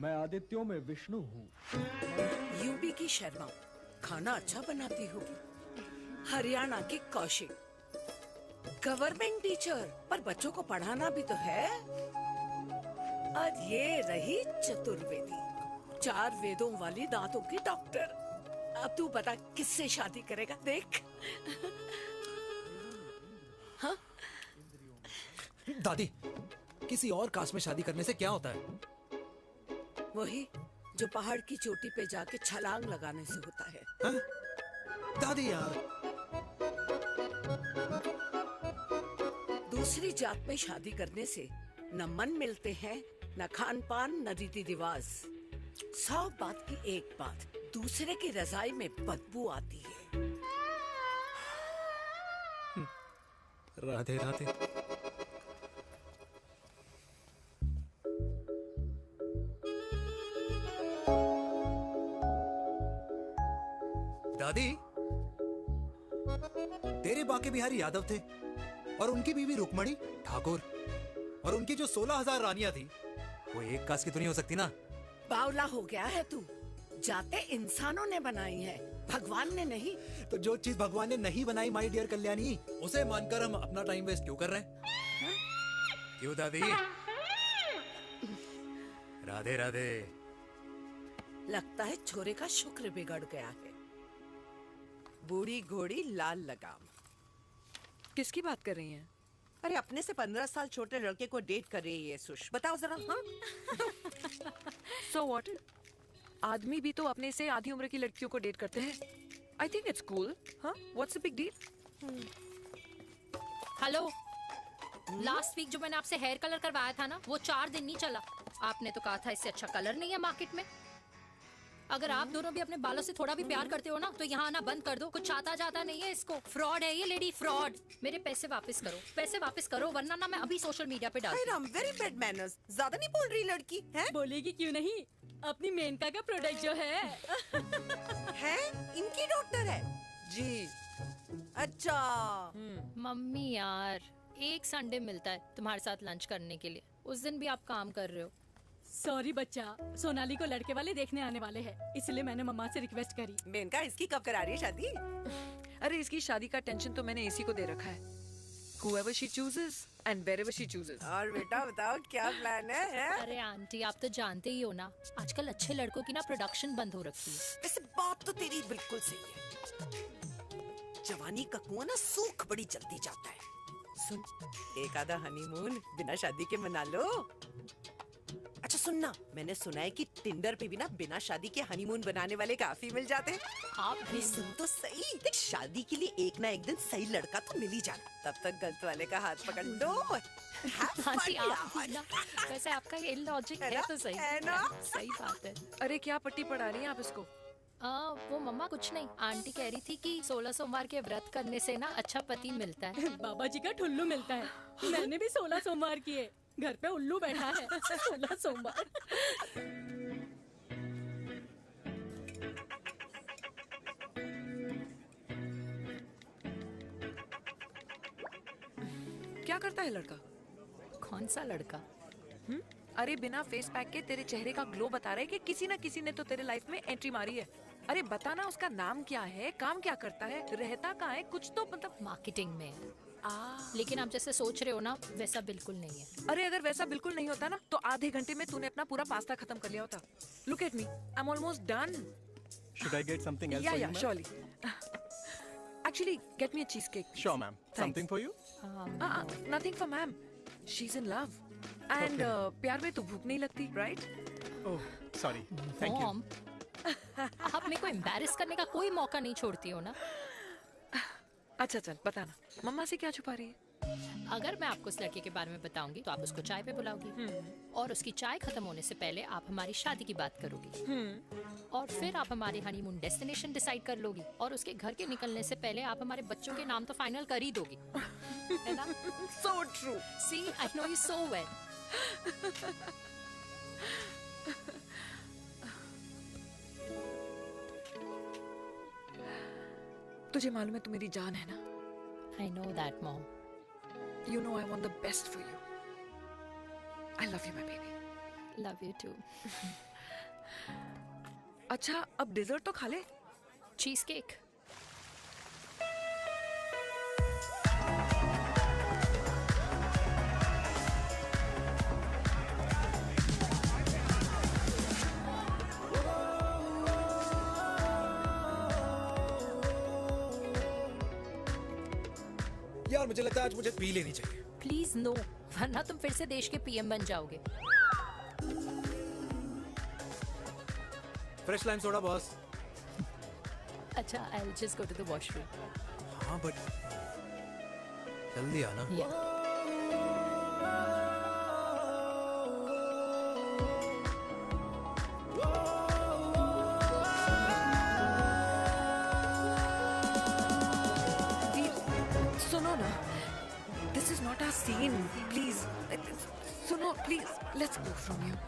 मैं आदित्यों में विष्णु हूँ। यूपी की शर्मा, खाना अच्छा बनाती होगी। हरियाणा की कौशिक, गवर्नमेंट टीचर, पर बच्चों को पढ़ाना भी तो है। और ये रही चतुर्वेदी, 4 वेदों वाली दांतों की डॉक्टर। अब तू बता किससे शादी करेगा? देख। हाँ? दादी, किसी और कास्ट में शादी करने से क्या होता है? वही जो पहाड़ की चोटी पे जाके छलांग लगाने से होता है। हा? दादी यार, दूसरी जात में शादी करने से न मन मिलते हैं, न खान पान, न रीति रिवाज। 100 बात की एक बात, दूसरे की रजाई में बदबू आती है। राधे राधे। दादी, तेरे बाके बिहारी यादव थे और उनकी बीवी रुक्मणी ठाकुर, और उनकी जो 16,000 रानियां थी, वो एक कास्ट की तो नहीं हो सकती ना? बावला हो गया है तू। जाते इंसानों ने बनाई है, भगवान ने नहीं। तो जो चीज भगवान ने नहीं बनाई माय डियर कल्याणी, उसे मानकर हम अपना टाइम वेस्ट क्यों कर रहे हैं? क्यों दादी? राधे राधे। लगता है छोरे का शुक्र बिगड़ गया है। बूढ़ी घोड़ी लाल लगाम। किसकी बात कर रही हैं? अरे अपने से 15 साल छोटे लड़के को डेट कर रही है सुष। बताओ जरा। हाँ? So what? आदमी भी तो अपने से आधी उम्र की लड़कियों को डेट करते हैं. I think it's cool. हाँ, what's the big deal? Hello, last week जो मैंने आपसे हेयर कलर करवाया था ना, वो 4 दिन नहीं चला. आपने तो कहा था इससे अच्छा कलर नहीं है मार्केट में. अगर आप दोनों भी अपने बालों से थोड़ा भी प्यार करते हो ना, तो यहाँ आना बंद कर दो. कुछ आता जाता नहीं है इसको. फ्रॉड है ये लेडी, फ्रॉड. मेरे पैसे वापस करो, पैसे वापस करो, वरना ना मैं अभी सोशल मीडिया पे डालती हूँ. Very bad manners. ज्यादा नहीं बोल रही लड़की है? बोलेगी क्यों नहीं? अपनी मेनका का प्रोडक्ट जो है इनकी डॉक्टर है जी. अच्छा. मम्मी यार, एक संडे मिलता है तुम्हारे साथ लंच करने के लिए. उस दिन भी आप काम कर रहे हो. सॉरी बच्चा, सोनाली को लड़के वाले देखने आने वाले हैं, इसलिए मैंने मम्मा से रिक्वेस्ट करी. मेनका, इसकी कब करा रही है शादी? अरे इसकी शादी का टेंशन तो मैंने इसी को दे रखा है. Whoever she chooses and wherever she chooses. और बेटा बताओ क्या प्लान है? अरे आंटी, आप तो जानते ही हो ना, आजकल अच्छे लड़कों की ना प्रोडक्शन बंद हो रखी है. वैसे बात तो तेरी बिल्कुल सही है. जवानी का कुआं ना सूख बड़ी जल्दी जाता है. सुन, एक आधा हनीमून बिना शादी के मना लो. अच्छा सुनना, मैंने सुना है कि टिंडर पे भी ना बिना शादी के हनीमून बनाने वाले काफी मिल जाते हैं. आप भी सुन तो सही. देख, शादी के लिए एक ना एक दिन सही लड़का तो मिल ही जाना. तब तक गलत वाले का हाथ पकड़ लो. आंटी आप भी ना, वैसे आपका ये लॉजिक है तो सही है ना? सही बात है. अरे क्या पट्टी पढ़ा रही हैं आप इसको? वो मम्मा कुछ नहीं. आंटी कह रही थी कि 16 सोमवार के व्रत करने से ना अच्छा पति मिलता है. बाबा जी का ठुल्लू मिलता है. मैंने भी 16 सोमवार किए. घर पे उल्लू बैठा है 16 सोमवार. क्या करता है लड़का? कौन सा लड़का? अरे बिना फेस पैक के तेरे चेहरे का ग्लो बता रहा है कि किसी ना किसी ने तो तेरे लाइफ में एंट्री मारी है. अरे बताना, उसका नाम क्या है, काम क्या करता है, रहता कहाँ है, कुछ तो मतलब. मार्केटिंग में. लेकिन आप जैसे सोच रहे हो ना, वैसा बिल्कुल नहीं है. अरे अगर वैसा बिल्कुल नहीं होता ना, तो आधे घंटे में तूने अपना पूरा पास्ता खत्म कर लिया होता. Look at me, I am almost done. Should I get something else Yeah, for yeah, you, surely. Actually, get me a cheesecake. Sure, ma'am. Thanks. Something for you? Nothing for ma'am. She's in love. And प्यार में तो भूख नहीं लगती, right? Oh, sorry. Thank you. Mom, आप मेरे को embarrass करने का कोई मौका नहीं छोड़ती हो ना. अच्छा चल बताना, मम्मा से क्या छुपा रही है? अगर मैं आपको उस लड़के के बारे में बताऊंगी तो आप उसको चाय पे बुलाओगी. और उसकी चाय खत्म होने से पहले आप हमारी शादी की बात करोगी. और फिर आप हमारे हनीमून डेस्टिनेशन डिसाइड कर लोगी. और उसके घर के निकलने से पहले आप हमारे बच्चों के नाम तो फाइनल कर ही दोगी. है ना? So true. See, I know you so well. तुझे मालूम है तू मेरी जान है ना? I know that, Mom. You know I want the best for you. I love you, my baby. Love you too. अच्छा, अब डेजर्ट तो खा ले. Cheese cake. यार मुझे लगता है आज मुझे पी लेनी चाहिए. प्लीज नो, वरना तुम फिर से देश के पीएम बन जाओगे. Fresh lime soda boss. अच्छा, I'll just go to the washroom. हाँ बट जल्दी आना. सुनो ना, this is not our scene. Please, सुनो please. Let's go from here.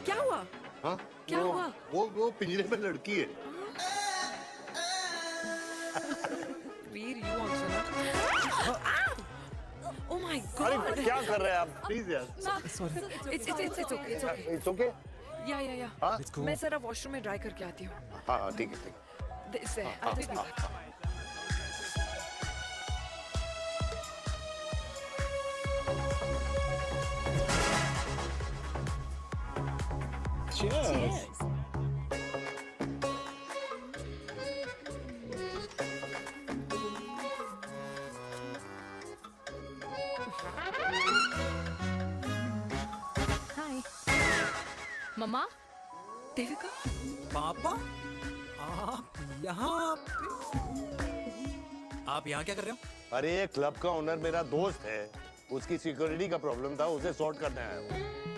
क्या हुआ? हाँ? क्या हुआ? वो पिंजरे में लड़की है. वीर, you also ना. Oh my God. अरे क्या कर रहे हैं आप? Please यार. It's okay. It's okay. या. हाँ? मैं जरा वॉशरूम में ड्राई करके आती हूँ. हाँ ठीक है. This है. I'll just be back. Cheers. मम्मा, देविका, पापा, आप यहाँ क्या कर रहे हो? अरे ये क्लब का ओनर मेरा दोस्त है, उसकी सिक्योरिटी का प्रॉब्लम था, उसे सॉर्ट करने आया हूँ।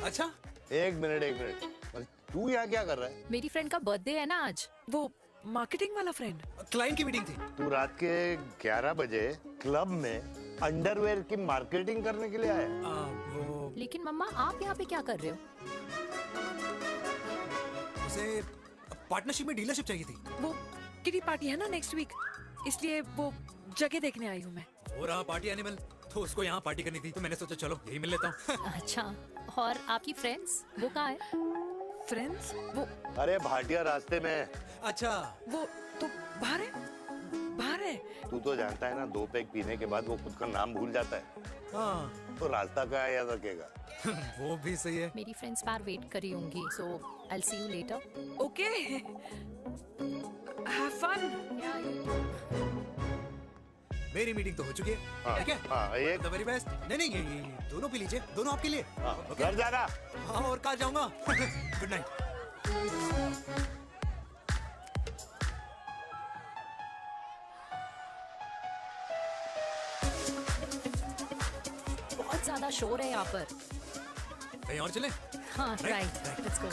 अच्छा, एक मिनट। अरे तू यहाँ क्या कर रहा है? मेरी फ्रेंड का बर्थडे है ना आज। वो मार्केटिंग वाला फ्रेंड, क्लाइंट की मीटिंग थी। तू रात के 11 बजे क्लब में अंडरवेयर की मार्केटिंग करने के लिए आया? लेकिन मम्मा आप यहाँ पे क्या कर रहे हो? उसे पार्टनरशिप में डीलरशिप चाहिए थी। वो किटी पार्टी है ना नेक्स्ट वीक, इसलिए वो जगह देखने आई हूँ मैं। हो रहा पार्टी एनिमल, तो उसको यहाँ पार्टी करनी थी, तो मैंने सोचा चलो यही मिल लेता हूँ। अच्छा, और आपकी फ्रेंड्स वो कहाँ है? फ्रेंड्स वो अरे भाटिया रास्ते में। अच्छा, वो तो बाहर है, बाहर है। तू तो जानता है ना, 2 पैक पीने के बाद वो खुद का नाम भूल जाता है। हाँ। तो रास्ता क्या याद रखेगा? वो भी सही है। मेरी फ्रेंड्स बाहर वेट कर रही होंगी, so I will see you later. Okay, have fun. मेरी मीटिंग तो हो चुकी है। हाँ, ठीक है? हाँ, एक द वेरी बेस्ट। नहीं, ये दोनों पी लीजिए, दोनों आपके लिए। घर जाना। हाँ, और कहाँ जाऊंगा? Good night. बहुत ज्यादा शोर है यहाँ पर। कहीं और चले? हाँ, राइट, लेट्स गो।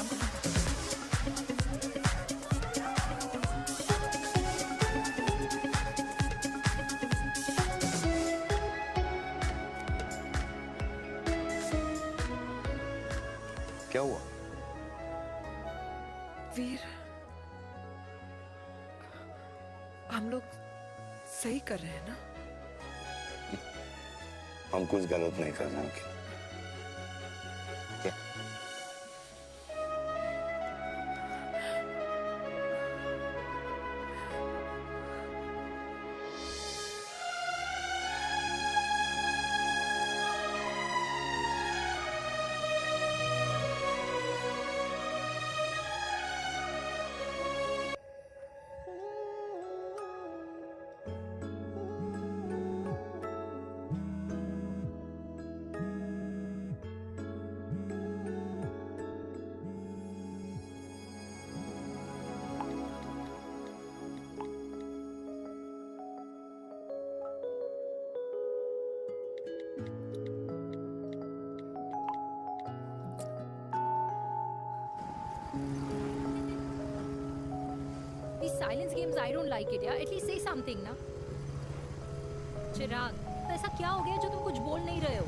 क्या हुआ? वीर, हम लोग सही कर रहे हैं ना? हम कुछ गलत नहीं कर रहे हैं। क्या? These silence games, I don't like it, यार। At least say something ना। चिराग, तो ऐसा क्या हो गया जो तुम कुछ बोल नहीं रहे हो?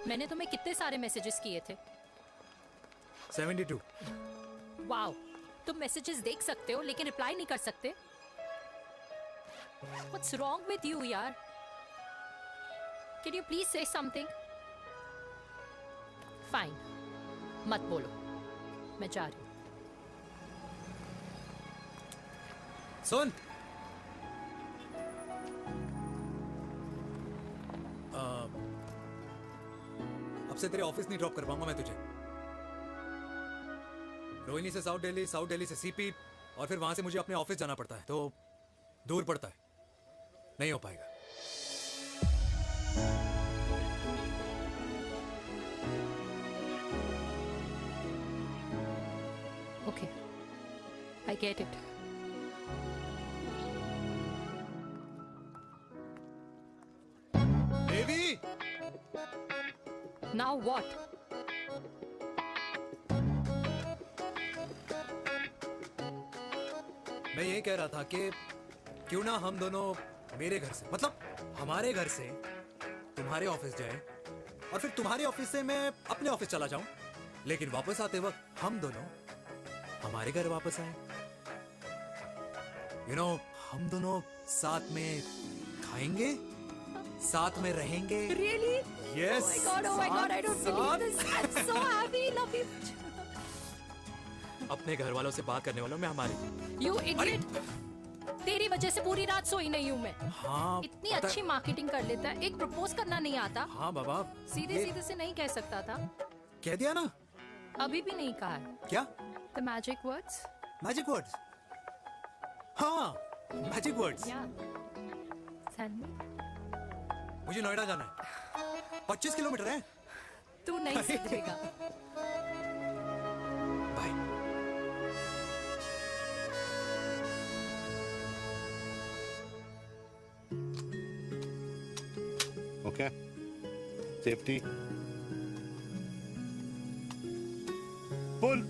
मैंने तुम्हें कितने सारे मैसेजेस किए थे? 72। वाओ, तुम मैसेजेस देख सकते हो लेकिन रिप्लाई नहीं कर सकते? What's wrong with you, यार? Can you please say something? Fine, मत बोलो, मैं जा रही हूँ। सुन, अब से तेरे ऑफिस नहीं ड्रॉप कर पाऊंगा मैं तुझे। रोहिणी से साउथ दिल्ली से सीपी, और फिर वहां से मुझे अपने ऑफिस जाना पड़ता है, तो दूर पड़ता है, नहीं हो पाएगा। Okay, I get it. Devi! Now what? मैं ये कह रहा था कि क्यों ना हम दोनों मेरे घर से, मतलब हमारे घर से तुम्हारे ऑफिस जाएं, और फिर तुम्हारे ऑफिस से मैं अपने ऑफिस चला जाऊं, लेकिन वापस आते वक्त हम दोनों हमारे घर वापस आए। You know, हम दोनों साथ में खाएंगे, साथ में रहेंगे। Really? Yes. Oh my God, I don't believe this. I'm so happy, love you. अपने घर वालों से बात करने वालों में हमारी। You idiot. तेरी वजह से पूरी रात सोई नहीं हूँ मैं। हाँ, इतनी अच्छी मार्केटिंग कर लेता है, एक प्रपोज करना नहीं आता। हाँ बाबा, सीधे से नहीं कह सकता था। कह दिया ना, अभी भी नहीं कहा है। क्या? The magic words? Magic words? हाँ, मैजिक वर्ड्स। Tell me. मुझे नोएडा जाना है। 25 किलोमीटर है। तू नहीं सीखेगा। Okay. Safety. Pull.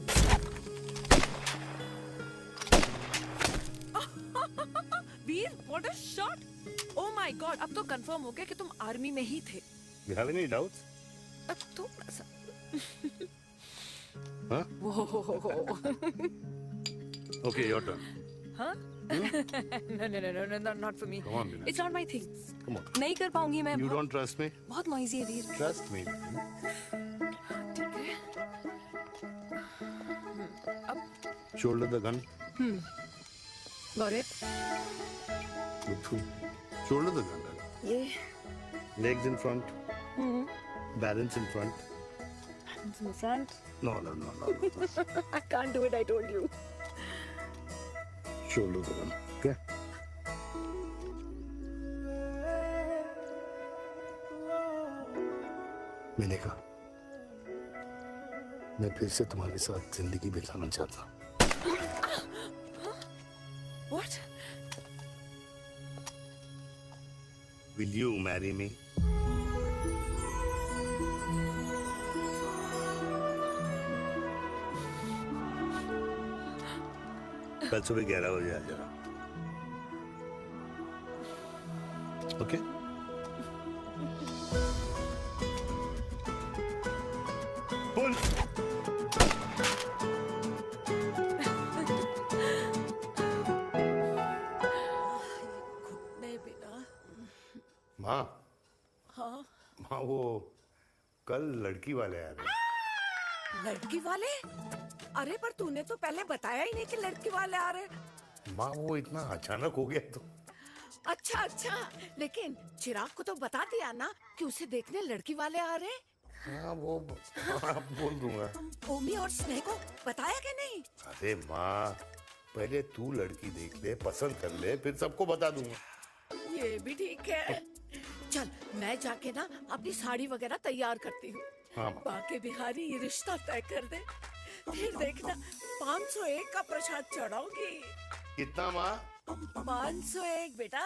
Veer, what a shot! Oh my God, अब तो कंफर्म हो गया कि तुम आर्मी में ही थे। You have any doubts? अब थोड़ा सा। Huh? Whoa. Okay, your turn. हाँ? No, not for me. Come on, Meena. It's not my thing. Come on. नहीं कर पाऊंगी मैं। You don't trust me? बहुत noisy है वीर। Trust me. ठीक है। Shoulder the gun. Got it. Look through. Shoulder the gun. ये। Legs in front. Balance in front. Hands in front. No. I can't do it. I told you. Shoulder the gun. Okay. मैंने कहा मैं फिर से तुम्हारे साथ जिंदगी बिताना चाहता हूँ। What? Will you marry me? कल सुबह 11 बजे आ जाना। ओके? पुल। नहीं बेटा। माँ, हाँ। माँ वो कल लड़की वाले आ रहे हैं। लड़की वाले? अरे पर तूने तो पहले बताया ही नहीं कि लड़की वाले आ रहे। माँ वो इतना अचानक हो गया तो। अच्छा, लेकिन चिराग को तो बता दिया ना कि उसे देखने लड़की वाले आ रहे। हाँ वो बोल दूंगा। ओमी और स्नेह को बताया कि नहीं? अरे माँ पहले तू लड़की देख ले, पसंद कर ले, फिर सबको बता दूंगा। ये भी ठीक है। चल मैं जाके ना अपनी साड़ी वगैरह तैयार करती हूँ। हाँ। बाकी बिहारी ये रिश्ता तय कर दे, फिर देखना 501 का प्रसाद चढ़ाऊंगी। कितना माँ? 501 बेटा।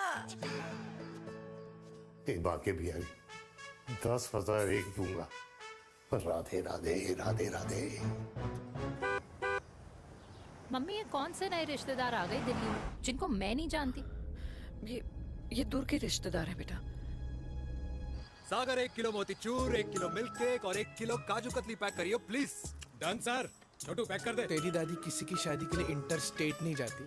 बाकी बिहारी 10,001 दूंगा। राधे राधे राधे राधे। मम्मी ये कौन से नए रिश्तेदार आ गए दिल्ली में जिनको मैं नहीं जानती? ये दूर के रिश्तेदार हैं बेटा। Sagar 1 kilo motichoor, 1 kilo milk cake और 1 किलो काजू कतली पैक करियो please. Done sir. Chhotu pack कर दे। तेरी दादी किसी की शादी के लिए इंटर स्टेट नहीं जाती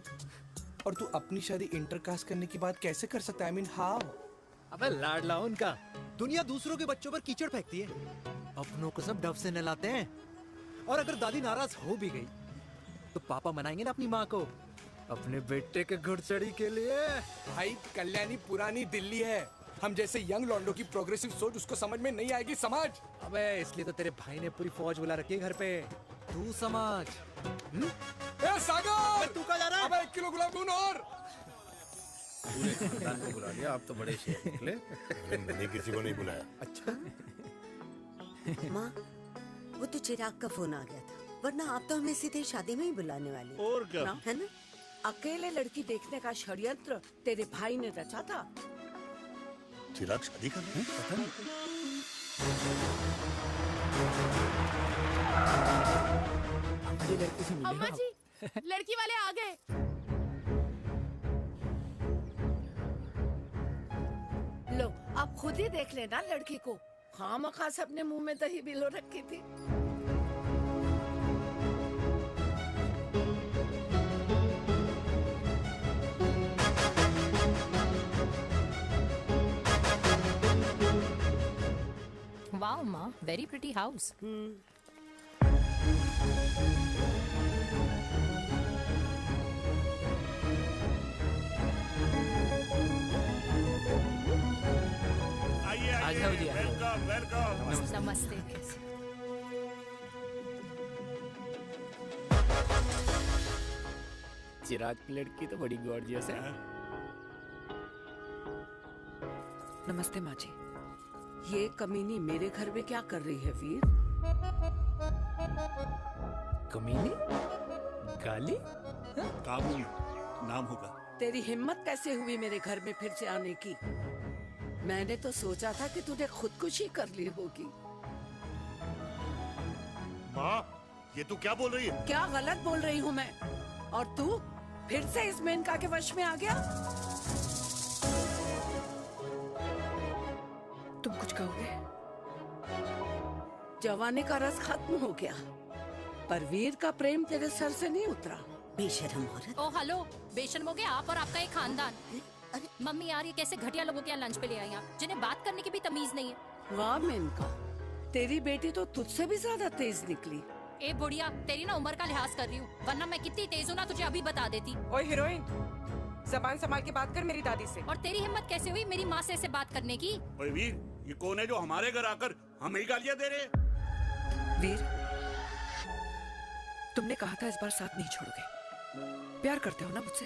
और तू अपनी शादी इंटर कास्ट करने की बात कैसे कर सकता है? I mean how? अबे लाडला उनका। दुनिया दूसरों के बच्चों पर कीचड़ फेंकती है, अपनों को सब डब से नहलाते हैं। और अगर दादी नाराज हो भी गई तो पापा मनाएंगे ना अपनी माँ को अपने बेटे के घुड़चढ़ी के लिए। भाई कल्याणी पुरानी दिल्ली है, हम जैसे यंग लॉन्डो की प्रोग्रेसिव सोच उसको समझ में नहीं आएगी। समझ? अबे इसलिए तो तेरे भाई ने पूरी फौज बुला रखी है घर पे। तू समझ। ए सागर, तू कहाँ जा रहा है? अबे 1 किलो गुलाब जामुन और। पूरे खानदान को बुला लिया, आप तो बड़े शेर निकले। मैंने किसी को नहीं बुलाया। अच्छा। माँ वो तो चिराग का फोन आ गया था, वरना आप तो हमें सीधे शादी में ही बुलाने वाले। और क्या? है ना? अकेले लड़की देखने का षड्यंत्र तेरे भाई ने रचा था। चिराग शादी कर रहे हैं? पता नहीं। अम्मा जी, लड़की वाले आ गए। लो अब खुद ही देख लेना लड़की को। खामखा से अपने मुंह में दही बिलो रखी थी। वाओ माँ, वेरी प्रिटी हाउस। आइए आ जाओ जी, आ जाओ। Welcome welcome. नमस्ते। चिराग की लड़की तो बड़ी गॉर्जियस है। नमस्ते माँ जी। ये कमीनी मेरे घर में क्या कर रही है वीर? कमीनी? गाली? काबू नाम होगा। तेरी हिम्मत कैसे हुई मेरे घर में फिर से आने की? मैंने तो सोचा था कि तूने खुदकुशी कर ली होगी। माँ, ये तू क्या बोल रही है? क्या गलत बोल रही हूँ मैं? और तू फिर से इस मेनका के वश में आ गया? तुम कुछ कहोगे? जवानी का रस खत्म हो गया, पर वीर का प्रेम तेरे सर से नहीं उतरा। बेशरम औरत। ओ हेलो, बेशर्म हो गए आप और आपका एक खानदान। मम्मी यार, ये कैसे घटिया लोगों के यहाँ लंच पे ले आई आप, जिन्हें बात करने की भी तमीज नहीं है। वाह मेनका, तेरी बेटी तो तुझसे भी ज्यादा तेज निकली। ए बुढ़िया, तेरी ना उम्र का लिहाज कर रही हूँ, वरना मैं कितनी तेज हूँ ना तुझे अभी बता देती। ओए हीरोइन, जबान संभाल के बात कर मेरी दादी से। और तेरी हिम्मत कैसे हुई मेरी माँ से ऐसे बात करने की? ओए वीर, ये कौन है जो हमारे घर आकर हमें ही गालियाँ दे रहे? वीर, तुमने कहा था इस बार साथ नहीं छोड़ोगे। प्यार करते हो ना मुझसे?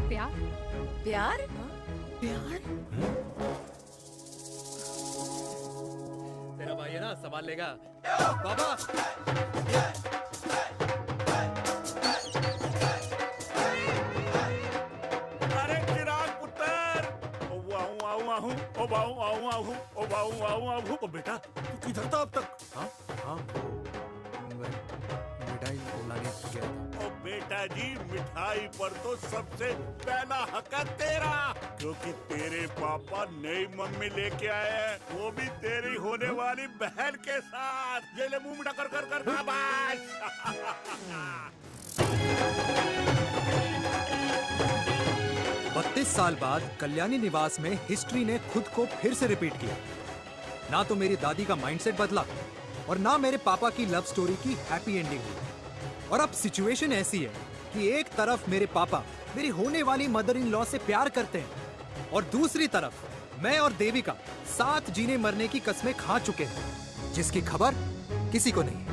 प्यार? प्यार? प्यार? तेरा भाई है ना, संभाल लेगा। बाबा! अरे चिराग पुत्र! ओ वाहू आऊ आहू, ओ वाहू आऊ आहू, ओ वाहू आऊ आहू। ओ बेटा, तू किधर था अब तक? हाँ हाँ, मिठाई लाने गया था। ओ बेटा जी, मिठाई पर तो सबसे पहला हक है तेरा, क्योंकि तेरे पापा नई मम्मी लेके आए हैं, वो भी तेरी होने वाली बहन के साथ। ये ले मुंह मीठा कर कर कर शाबाश। 32 साल बाद कल्याणी निवास में हिस्ट्री ने खुद को फिर से रिपीट किया। ना तो मेरी दादी का माइंडसेट बदला और ना मेरे पापा की लव स्टोरी की हैप्पी एंडिंग हुई। और अब सिचुएशन ऐसी है कि एक तरफ मेरे पापा मेरी होने वाली मदर इन लॉ से प्यार करते हैं और दूसरी तरफ मैं और देविका साथ जीने मरने की कस्में खा चुके हैं, जिसकी खबर किसी को नहीं है।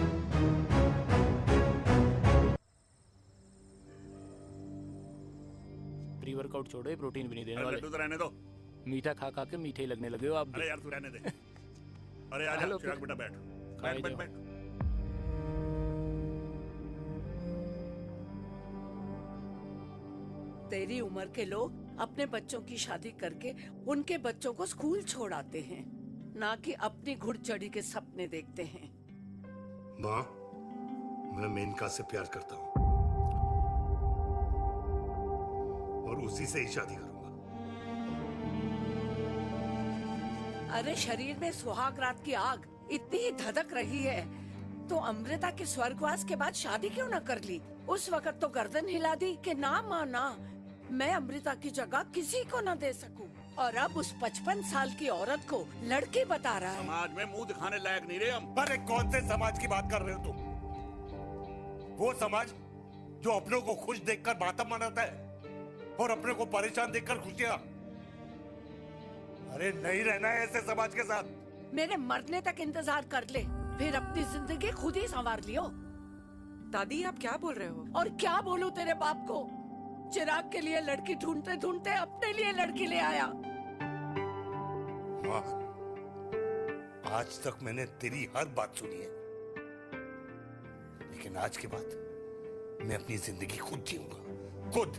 प्री वर्कआउट छोड़ो, ये प्रोटीन भी नहीं देने वाले। तू तो रहने दो। मीठा खा खा के मीठे ही लगने लगे हो आप भी। अरे यार तू रहने दे। अरे आजा हेलो, चिराग बेटा, बैठ बैठ बैठ बैठ। तेरी उम्र के लोग अपने बच्चों की शादी करके उनके बच्चों को स्कूल छोड़ आते हैं, ना कि अपनी घुड़चढ़ी के सपने देखते हैं। माँ, मैं मेनका से प्यार करता हूँ और उसी से ही शादी करूंगा। अरे शरीर में सुहाग रात की आग इतनी ही धधक रही है तो अमृता के स्वर्गवास के बाद शादी क्यों न कर ली? उस वक्त तो गर्दन हिला दी कि ना माना, मैं अमृता की जगह किसी को न दे सकूं। और अब उस 55 साल की औरत को लड़की बता रहा है। समाज में मुंह दिखाने लायक नहीं रहे हम। अरे कौन से समाज की बात कर रहे हो तुम? वो समाज जो अपनों को खुश देखकर मातम मनाता है और अपने को परेशान देखकर खुशियां। अरे नहीं रहना है ऐसे समाज के साथ। मेरे मरने तक इंतजार कर ले, फिर अपनी जिंदगी खुद ही संवार लियो। दादी आप क्या बोल रहे हो? और क्या बोलूं तेरे बाप को? चिराग के लिए लड़की ढूंढते ढूंढते अपने लिए लड़की ले आया। माँ, आज तक मैंने तेरी हर बात सुनी है, लेकिन आज के बाद मैं अपनी जिंदगी खुद जीऊंगा, खुद।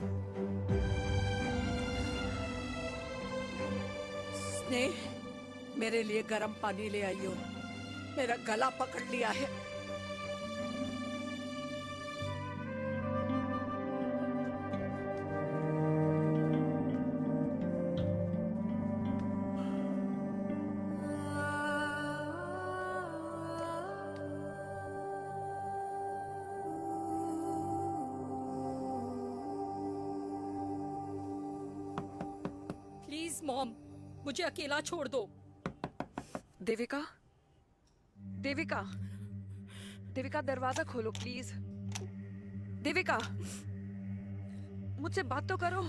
स्नेह, मेरे लिए गर्म पानी ले आइयो, मेरा गला पकड़ लिया है। प्लीज मॉम, मुझे अकेला छोड़ दो। देविका, देविका, देविका दरवाजा खोलो प्लीज। देविका, मुझसे बात तो करो।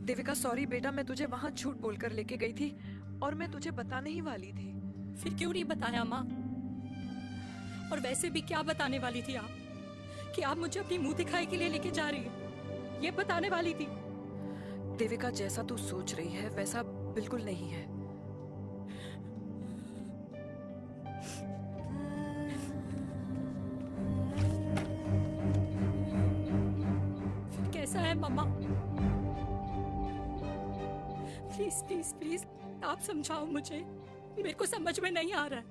देविका सॉरी बेटा, मैं तुझे वहां झूठ बोलकर लेके गई थी और मैं तुझे बताने ही वाली थी। फिर क्यों नहीं बताया माँ? और वैसे भी क्या बताने वाली थी आप? कि आप मुझे अपनी मुंह दिखाई के लिए लेके जा रही हैं। ये बताने वाली थी। देविका, जैसा तू सोच रही है वैसा बिल्कुल नहीं है। फिर कैसा है मम्मा? प्लीज प्लीज प्लीज आप समझाओ मुझे, मेरे को समझ में नहीं आ रहा है।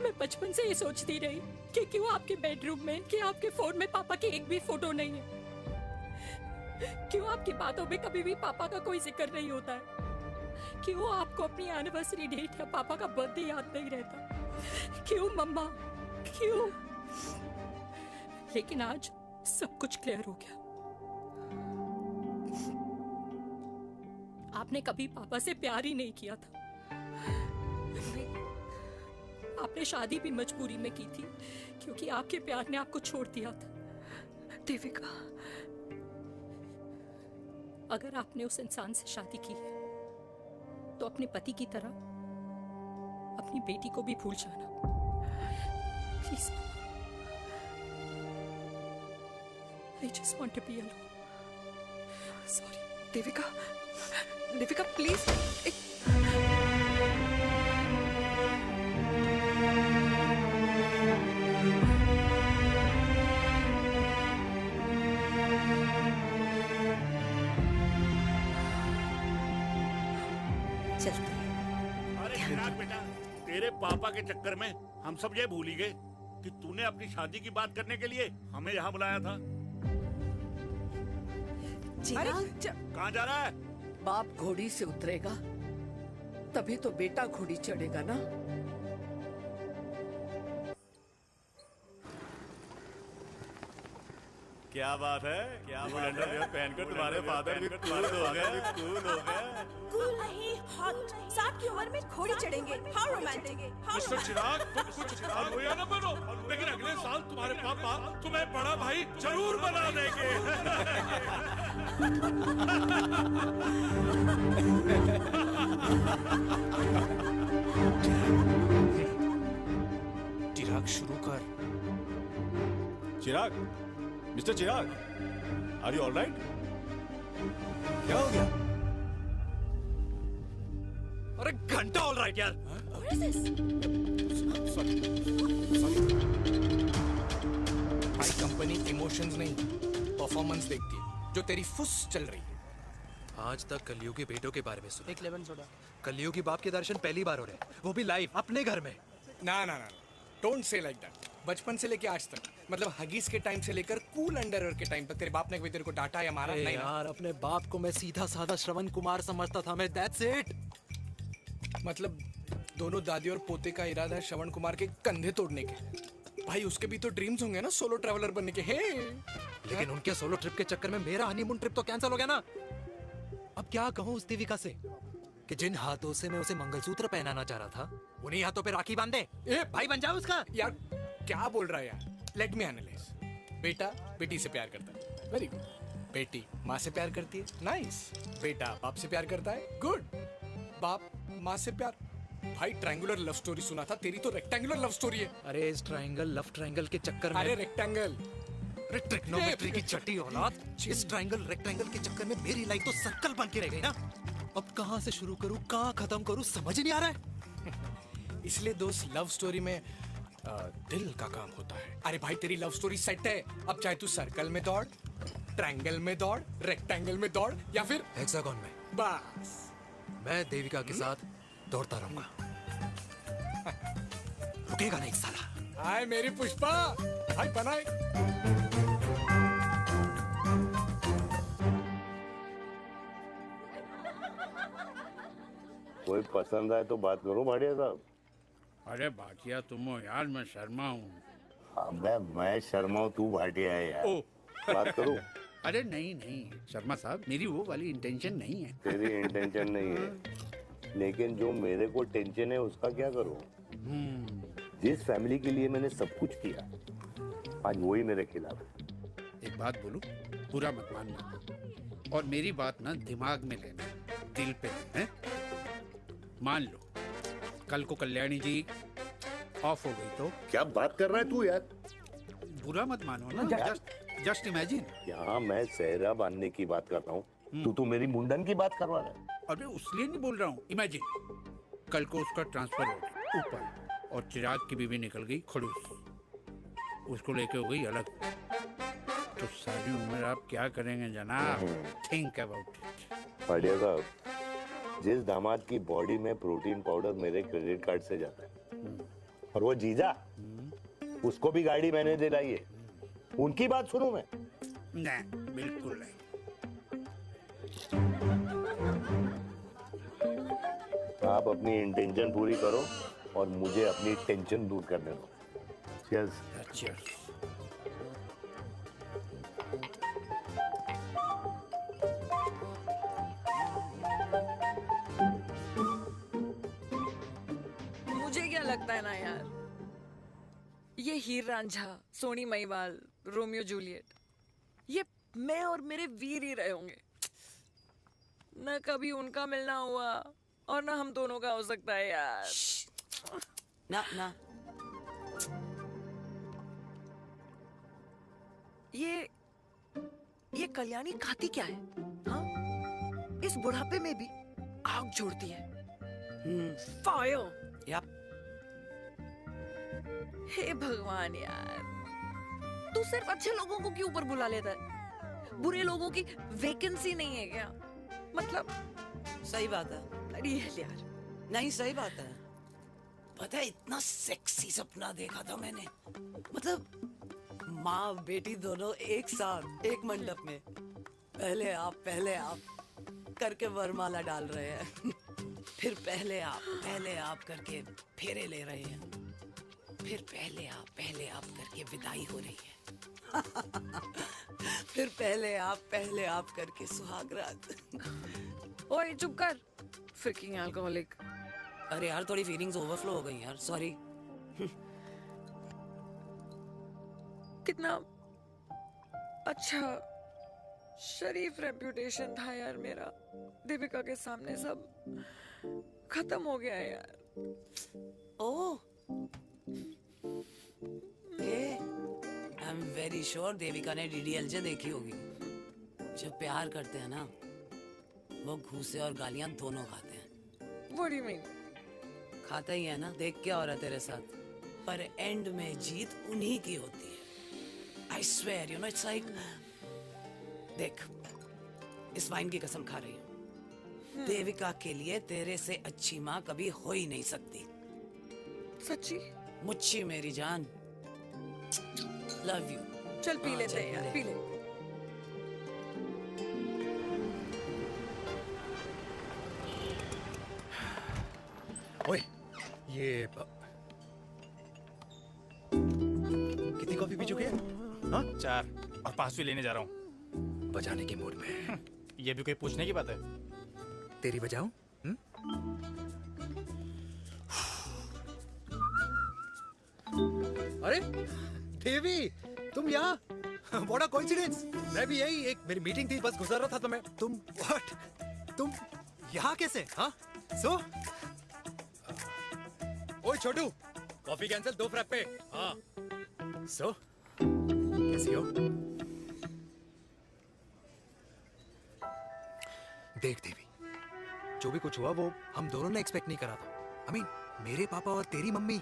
मैं बचपन से ये सोचती रही कि क्यों आपके बेडरूम में, कि आपके फोन में पापा की एक भी फोटो नहीं है, क्यों आपकी बातों में कभी भी पापा का कोई जिक्र नहीं होता है, क्यों आपको अपनी एनिवर्सरी डेट या पापा का बर्थडे याद नहीं रहता, क्यों मम्मा, क्यों? लेकिन आज सब कुछ क्लियर हो गया। आपने कभी पापा से प्यार ही नहीं किया था। आपने शादी भी मजबूरी में की थी क्योंकि आपके प्यार ने आपको छोड़ दिया था। देविका, अगर आपने उस इंसान से शादी की है तो अपने पति की तरह अपनी बेटी को भी भूल जाना please. I just want to be alone. Sorry, Devika, Devika please. अरे चिराग बेटा, तेरे पापा के चक्कर में हम सब ये भूल ही गए कि तूने अपनी शादी की बात करने के लिए हमें यहाँ बुलाया था। कहाँ जा रहा है? बाप घोड़ी से उतरेगा तभी तो बेटा घोड़ी चढ़ेगा ना। क्या बात है, क्या अंडरवियर पहनकर तुम्हारे फादर भी कूल हो गए, कूल हो गए। कूल नहीं, हॉट। 60 की उम्र में घोड़ी चढ़ेंगे, हाउ रोमांटिक। मिस्टर चिराग, तुम कुछ अनहोया ना बनो, लेकिन अगले साल तुम्हारे पापा तुम्हें बड़ा भाई जरूर बना देंगे। चिराग शुरू कर। Chirag, mister Chirag, are you alright? क्या हो गया? अरे घंटा ऑलराइट यार। भाई कंपनी इमोशंस नहीं परफॉर्मेंस देखती है, जो तेरी फुस चल रही है। आज तक कलयुग के बेटों के बारे में सुना। एक लेमन सोडा। कलयुग की बाप के दर्शन पहली बार हो रहे हैं, वो भी लाइव अपने घर में। ना ना ना, डोंट से लाइक दैट। बचपन से लेके आज तक, मतलब हगीज के टाइम से लेकर कूल अंडरवेयर के टाइम तक तेरे बाप ने कभी तेरे को डांटा या मारा नहीं? यार, अपने बाप को मैं सीधा साधा श्रवण कुमार समझता था मैं, दैट्स इट। मतलब दोनों दादी और पोते का इरादा है श्रवण कुमार के कंधे तोड़ने के। भाई उसके भी तो ड्रीम्स होंगे ना सोलो ट्रैवलर बनने के। हे लेकिन उनके सोलो ट्रिप के चक्कर में मेरा हनीमून ट्रिप तो कैंसिल हो गया ना। अब क्या कहूँ उस देविका से कि जिन हाथों से मैं उसे मंगलसूत्र पहनाना चाह रहा था, उन्हीं हाथों पे राखी बांध दे। ए भाई बन जाओ उसका। यार क्या बोल रहा है यार? Let me analyse. बेटा बेटी से प्यार करता है, वेरी गुड। बेटी माँ से प्यार करती है, नाइस। बेटा बाप से प्यार करता है, गुड। बाप माँ से प्यार। भाई ट्रायंगुलर लव स्टोरी सुना था, तेरी तो रेक्टेंगुलर लव स्टोरी है। अरे इस ट्रायंगल लव ट्रायंगल के चक्कर में, अरे रेक्टेंगल, अरे ट्रिग्नोमेट्री की छठी औलाद, इस ट्रायंगल रेक्टेंगल के चक्कर में मेरी लाइफ तो सर्कल बन के रह गई ना। अब कहाँ से शुरू करूँ, कहाँ खत्म करूँ, समझ ही नहीं आ रहा है। इसलिए दोस्त लव स्टोरी में दिल का काम होता है। अरे भाई तेरी लव स्टोरी सेट है, अब चाहे तू सर्कल में दौड़, ट्रायंगल में दौड़, रेक्टेंगल में दौड़ या फिर हेक्सागोन में। बस मैं देविका के साथ दौड़ता रहूंगा, रुकेगा नहीं साला। हाय मेरी पुष्पा, हाय बनाए। कोई पसंद आए तो बात करो भाटिया साहब। अरे भाटिया तुम हो यार, मैं शर्मा हूँ। अबे मैं शर्मा हूँ, तू भाटिया है यार। बात करो। अरे नहीं नहीं शर्मा साहब, मेरी वो वाली इंटेंशन नहीं है। तेरी इंटेंशन नहीं है, लेकिन जो मेरे को टेंशन है उसका क्या करूँ? जिस फैमिली के लिए मैंने सब कुछ किया, आज वही मेरे खिलाफ है। एक बात बोलूं, बुरा मत मानना, और मेरी बात ना दिमाग में लेना, दिल पे है। मान लो कल को कल्याणी जी ऑफ हो गई तो? क्या बात कर रहा है तू यार? बुरा मत मानो ना, जस्ट इमेजिन। यहाँ मैं सेहरा बांधने की बात कर रहा हूँ, तू मेरी मुंडन की बात करवा रहा है। अबे उसलिए नहीं बोल रहा हूँ, इमेजिन कल को उसका ट्रांसफर हो गया ऊपर और चिराग की बीवी निकल गई खड़ूस, उसको लेके हो गई अलग, तो सारी उम्र आप क्या करेंगे जनाब? Think about it. बढ़िया साहब, जिस दामाद की बॉडी में प्रोटीन पाउडर मेरे क्रेडिट कार्ड से जाता है, और वो जीजा, उसको भी गाड़ी मैंने दिलाई है, उनकी बात सुनूं मैं? नहीं, बिल्कुल नहीं। आप अपनी इंटेंशन पूरी करो और मुझे अपनी टेंशन दूर करने दो। चीयर्स। चीयर्स। मुझे क्या लगता है ना यार, ये हीर रांझा, सोनी महिवाल, रोमियो जूलियट, ये मैं और मेरे वीर ही रहे होंगे। न कभी उनका मिलना हुआ और ना हम दोनों का हो सकता है यार। ना ना, ये कल्याणी खाती क्या है? हाँ, इस बुढ़ापे में भी आग छोड़ती है। फायर। यप। हे भगवान यार, तू सिर्फ अच्छे लोगों को क्यों ऊपर बुला लेता है? बुरे लोगों की वैकेंसी नहीं है क्या? मतलब सही बात है। अरे यार, नहीं सही बात है। पता है इतना सेक्सी सपना देखा था मैंने, मतलब माँ बेटी दोनों एक साथ एक मंडप में, पहले आप करके वरमाला डाल रहे हैं, फिर पहले आप करके फेरे ले रहे हैं, फिर पहले आप करके विदाई हो रही है, फिर पहले आप करके सुहाग रात। ओए चुप कर, फ्रिकिंग अल्कोहलिक। अरे यार थोड़ी फीलिंग्स ओवरफ्लो हो गई यार, सॉरी। कितना अच्छा शरीफ रेप्यूटेशन था यार मेरा, दीपिका के सामने सब खत्म हो गया है यार। Oh, I am very sure Devika ने डीडीएलजे देखी होगी। जब प्यार करते हैं ना, वो घूसे और गालियां दोनों खाते हैं। What do you mean? खाता ही है ना, देख क्या हो रहा है तेरे साथ, पर एंड में जीत उन्हीं की होती है। I swear, you know, it's like, देख, इस वाइन की कसम खा रही हूँ, देविका के लिए तेरे से अच्छी माँ कभी हो ही नहीं सकती। सच्ची? मुच्छी मेरी जान, लव यू। चल पी लेते हैं यार, पी ले। ओए, ये कितनी कॉफी पी चुके हैं? हाँ? 4 और 5वीं लेने जा रहा हूँ। बजाने के मूड में। ये भी कोई पूछने की बात है? तेरी बजाऊं? अरे देवी, तुम यहाँ? What a coincidence! मैं भी यही, एक मेरी मीटिंग थी, बस गुजर रहा था तो मैं, तुम यहाँ कैसे? हाँ? सो? ओए छोटू, कॉफी कैंसिल, 2 फ्रैप पे। हाँ। सो? कैसी हो? देख देवी, जो भी कुछ हुआ वो हम दोनों ने एक्सपेक्ट नहीं करा था। I mean, मेरे पापा और तेरी मम्मी,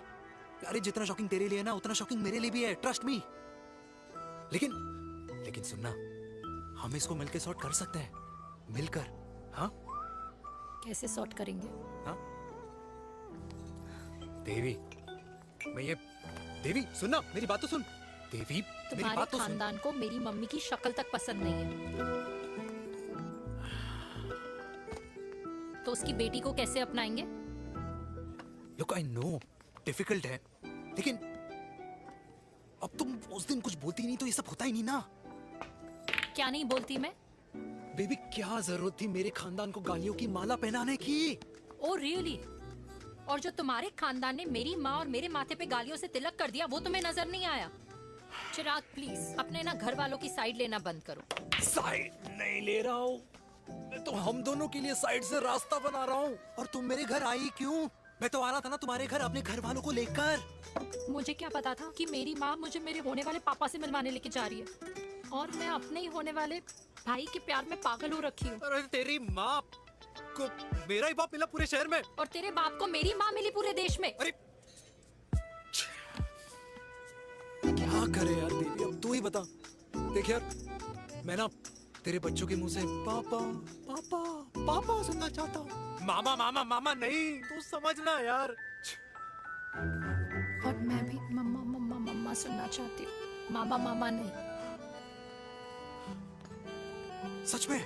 अरे जितना शॉकिंग तेरे लिए है ना, उतना शॉकिंग मेरे लिए भी है, ट्रस्ट मी। लेकिन सुनना, हम इसको मिलकर सॉर्ट कर सकते हैं, मिलकर। हाँ? कैसे सॉर्ट करेंगे? हाँ? देवी, देवी सुनना, मेरी बात तो सुन। देवी, मेरी बात तो सुन। खानदान को मेरी मम्मी की शक्ल तक पसंद नहीं है, तो उसकी बेटी को कैसे अपनाएंगे? Look, I know, डिफिकल्ट है, लेकिन अब तुम उस दिन कुछ बोलती नहीं तो ये सब होता ही नहीं ना। क्या नहीं बोलती मैं? बेबी, क्या जरूरत थी मेरे खानदान को गालियों की माला पहनाने की? Oh really? और जो तुम्हारे खानदान ने मेरी माँ और मेरे माथे पे गालियों से तिलक कर दिया, वो तुम्हें नजर नहीं आया? चिराग प्लीज अपने ना घर वालों की साइड लेना बंद करो। साइड नहीं ले रहा हूँ, मैं तो हम दोनों के लिए साइड से रास्ता बना रहा हूँ। और तुम मेरे घर आई क्यों? मैं तो आ रहा था ना तुम्हारे घर अपने घर वालों को लेकर। मुझे क्या पता था कि मेरी माँ मुझे मेरे होने वाले पापा से मिलवाने लेके जा रही है, और मैं अपने ही होने वाले भाई के प्यार में पागल हो रखी हूँ। अरे तेरी माँ को मेरा ही बाप मिला पूरे शहर में, और तेरे बाप को मेरी माँ मिली पूरे देश में। अरे क्या करे यार देवी, अब तू ही बता। देख यार, मैं ना तेरे बच्चों के मुंह से पापा पापा पापा सुनना चाहता हूँ। मामा मामा मामा नहीं, तू समझना यार। और मैं भी मम्मा मम्मा मम्मा सुनना चाहती हूँ, मामा मामा नहीं। सच में?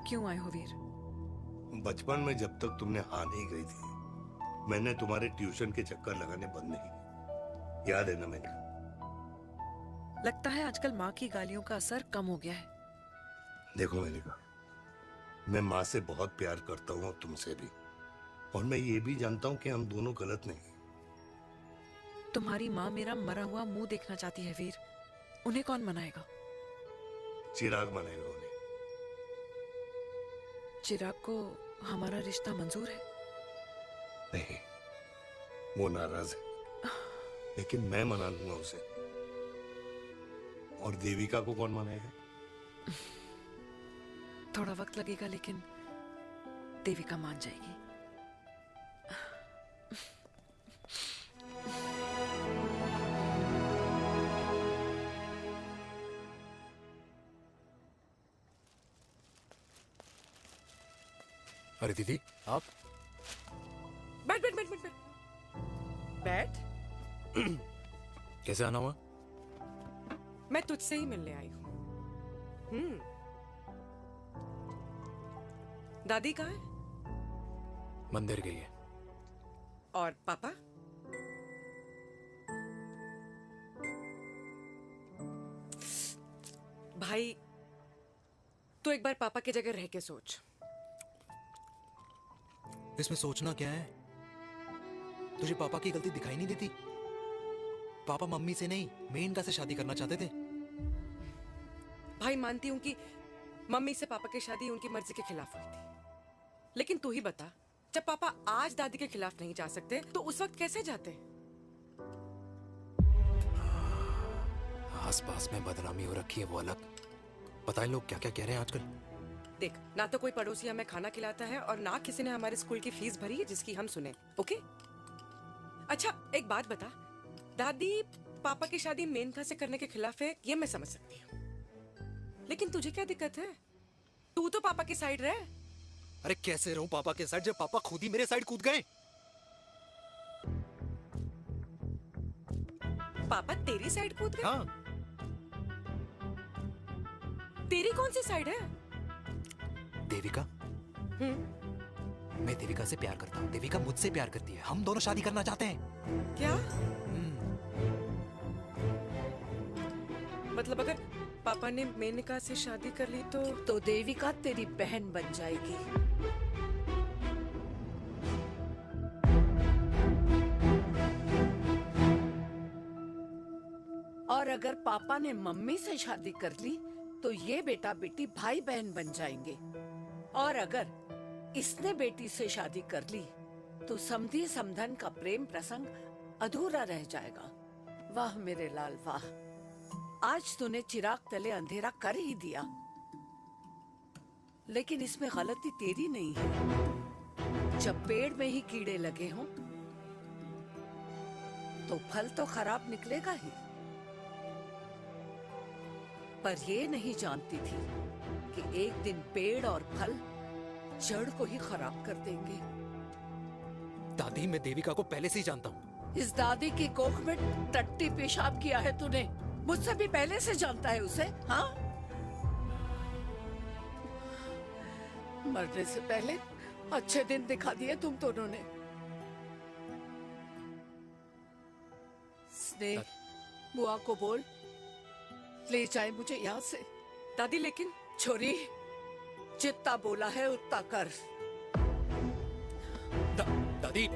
क्यों आए हो वीर? बचपन में जब तक तुमने हाँ नहीं गई थी, मैंने तुम्हारे ट्यूशन के चक्कर लगाने बंद नहीं किए। याद है ना मैंने? लगता है आजकल माँ की गालियों का असर कम हो गया है। देखो मेलिका, मैं माँ से बहुत प्यार करता हूँ और तुमसे भी, और मैं ये भी जानता हूँ कि हम दोनों गलत नहीं। तुम्हारी माँ मेरा मरा हुआ मुंह देखना चाहती है वीर। उन्हें कौन मनाएगा? चिराग मनाएगा उन्हें। चिराग को हमारा रिश्ता मंजूर है? नहीं, वो नाराज है, लेकिन मैं मना लूंगा उसे। और देविका को कौन मनाएगा? थोड़ा वक्त लगेगा, लेकिन देविका मान जाएगी। अरे दीदी, आप बैठ बैठ बैठ बैठ बैठ बैठ। कैसे आना हुआ? मैं तुझसे ही मिलने आई हूँ। दादी कहाँ है? मंदिर गई है। और पापा? भाई, तू एक बार पापा की जगह रह के सोच। इसमें सोचना क्या है? तुझे पापा की गलती दिखाई नहीं देती? पापा मम्मी से नहीं, मेनका से शादी करना चाहते थे। भाई, मानती हूं कि मम्मी से पापा की शादी उनकी मर्जी के खिलाफ हुई थी, लेकिन तू ही बता, जब पापा आज दादी के खिलाफ नहीं जा सकते तो उस वक्त कैसे जाते? आसपास में बदनामी हो रखी है, वो अलग। पता है लोग क्या क्या कह रहे हैं आजकल? देख, ना तो कोई पड़ोसी हमें खाना खिलाता है और ना किसी ने हमारे स्कूल की फीस भरी है जिसकी हम सुने। ओके? अच्छा, एक बात बता, दादी पापा की शादी मेनका से करने के खिलाफ है, ये मैं समझ सकती हूँ, लेकिन तुझे क्या दिक्कत है? तू तो पापा की साइड रहे। अरे कैसे रहूं पापा के साइड जब पापा खुद ही मेरे साइड कूद गए? पापा तेरी साइड कूद गए? हाँ। तेरी कौन सी साइड है? देविका। मैं देविका से प्यार करता हूँ, देविका मुझसे प्यार करती है, हम दोनों शादी करना चाहते हैं। क्या? मतलब अगर पापा ने मेनका से शादी कर ली तो देविका तेरी बहन बन जाएगी। और अगर पापा ने मम्मी से शादी कर ली तो ये बेटा बेटी भाई बहन बन जाएंगे। और अगर इसने बेटी से शादी कर ली तो समधी समधन का प्रेम प्रसंग अधूरा रह जाएगा। वाह मेरे लाल वाह, आज तूने चिराग तले अंधेरा कर ही दिया, लेकिन इसमें गलती तेरी नहीं है। जब पेड़ में ही कीड़े लगे हों तो फल तो खराब निकलेगा ही। पर ये नहीं जानती थी कि एक दिन पेड़ और फल जड़ को ही खराब कर देंगे। दादी, मैं देविका को पहले से ही जानता हूँ। इस दादी की कोख में टट्टी पेशाब किया है तूने, मुझसे भी पहले से जानता है उसे। हाँ, मरने से पहले अच्छे दिन दिखा दिए तुम दोनों ने। स्नेह बुआ को बोल ले जाए मुझे यहाँ से। दादी लेकिन छोरी जितना बोला है उतना कर। दादी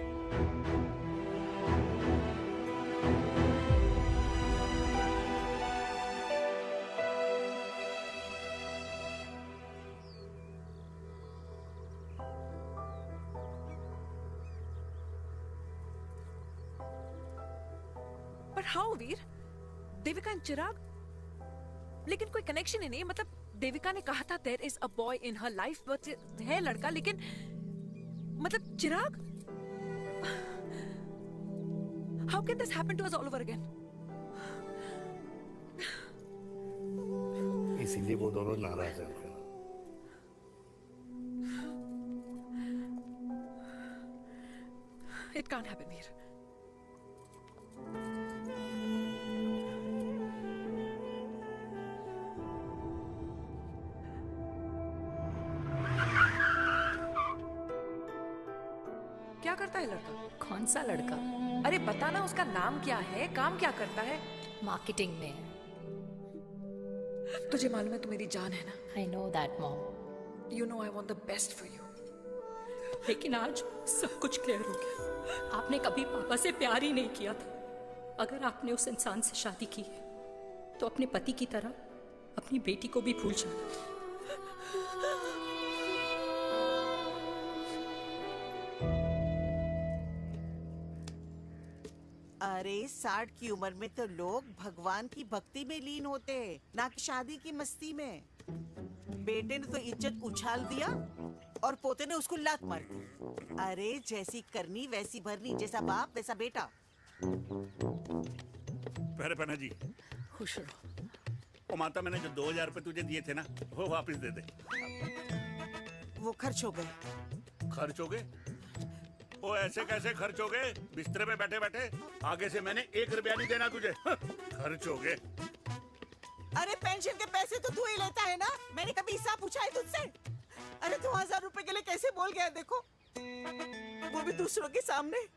पर हाउ वीर? देविका एंड चिराग, लेकिन कोई कनेक्शन ही नहीं। मतलब देविका ने कहा था there is a boy in her life, but है लड़का, लेकिन मतलब Chirag, how can this happen to us all over again? इसीलिए वो दोनों नाराज हैं। It can't happen Veer. क्या करता है लड़का? कौन सा लड़का? अरे बताना, उसका नाम क्या है, काम क्या करता है? मार्केटिंग में है। तुझे मालूम है तू मेरी जान है ना? I know that mom. You know I want the best for you. लेकिन आज सब कुछ क्लियर हो गया। आपने कभी पापा से प्यार ही नहीं किया था। अगर आपने उस इंसान से शादी की है तो अपने पति की तरह अपनी बेटी को भी भूल जाना। अरे 60 की उम्र में तो लोग भगवान की भक्ति में लीन होते हैं, ना कि शादी की मस्ती में। बेटे ने तो इज्जत उछाल दिया और पोते ने उसको लात मार दी। अरे जैसी करनी वैसी भरनी, जैसा बाप वैसा बेटा। पहले पन्ना जी, खुश रहो। ओ माता, मैंने जो 2000 रुपए तुझे दिए थे ना, वो वापस दे दे। वो खर्च हो गए। खर्च हो गए? ओ ऐसे कैसे खर्च हो गए? बिस्तर पे बैठे बैठे। आगे से मैंने 1 रुपया नहीं देना तुझे। खर्च हो गए। अरे पेंशन के पैसे तो तू ही लेता है ना, मैंने कभी हिसाब पूछा है तुझसे? अरे 2000 रुपए के लिए कैसे बोल गया देखो, वो भी दूसरों के सामने।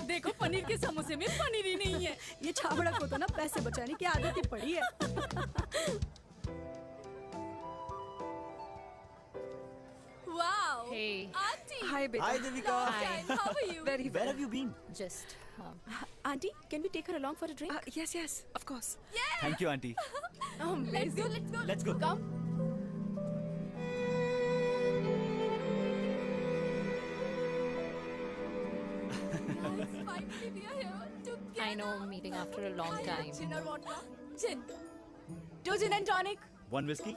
देखो पनीर के समोसे में पनीर ही नहीं है। ये छाबड़ा को तो ना पैसे बचाने की आदत ही पड़ी है। Wow! Hey. Auntie! Hi, beta. Hi, Devika. Hi. How are you? Very well. Where have you been? Just. Auntie, can we take her along for a drink? Yes, yes, of course. Thank you, auntie. Let's go, let's go. Let's go. Come. Finally, we are here together. I know, meeting after a long time. Gin or vodka? Gin. 2 gin and tonic. One whiskey?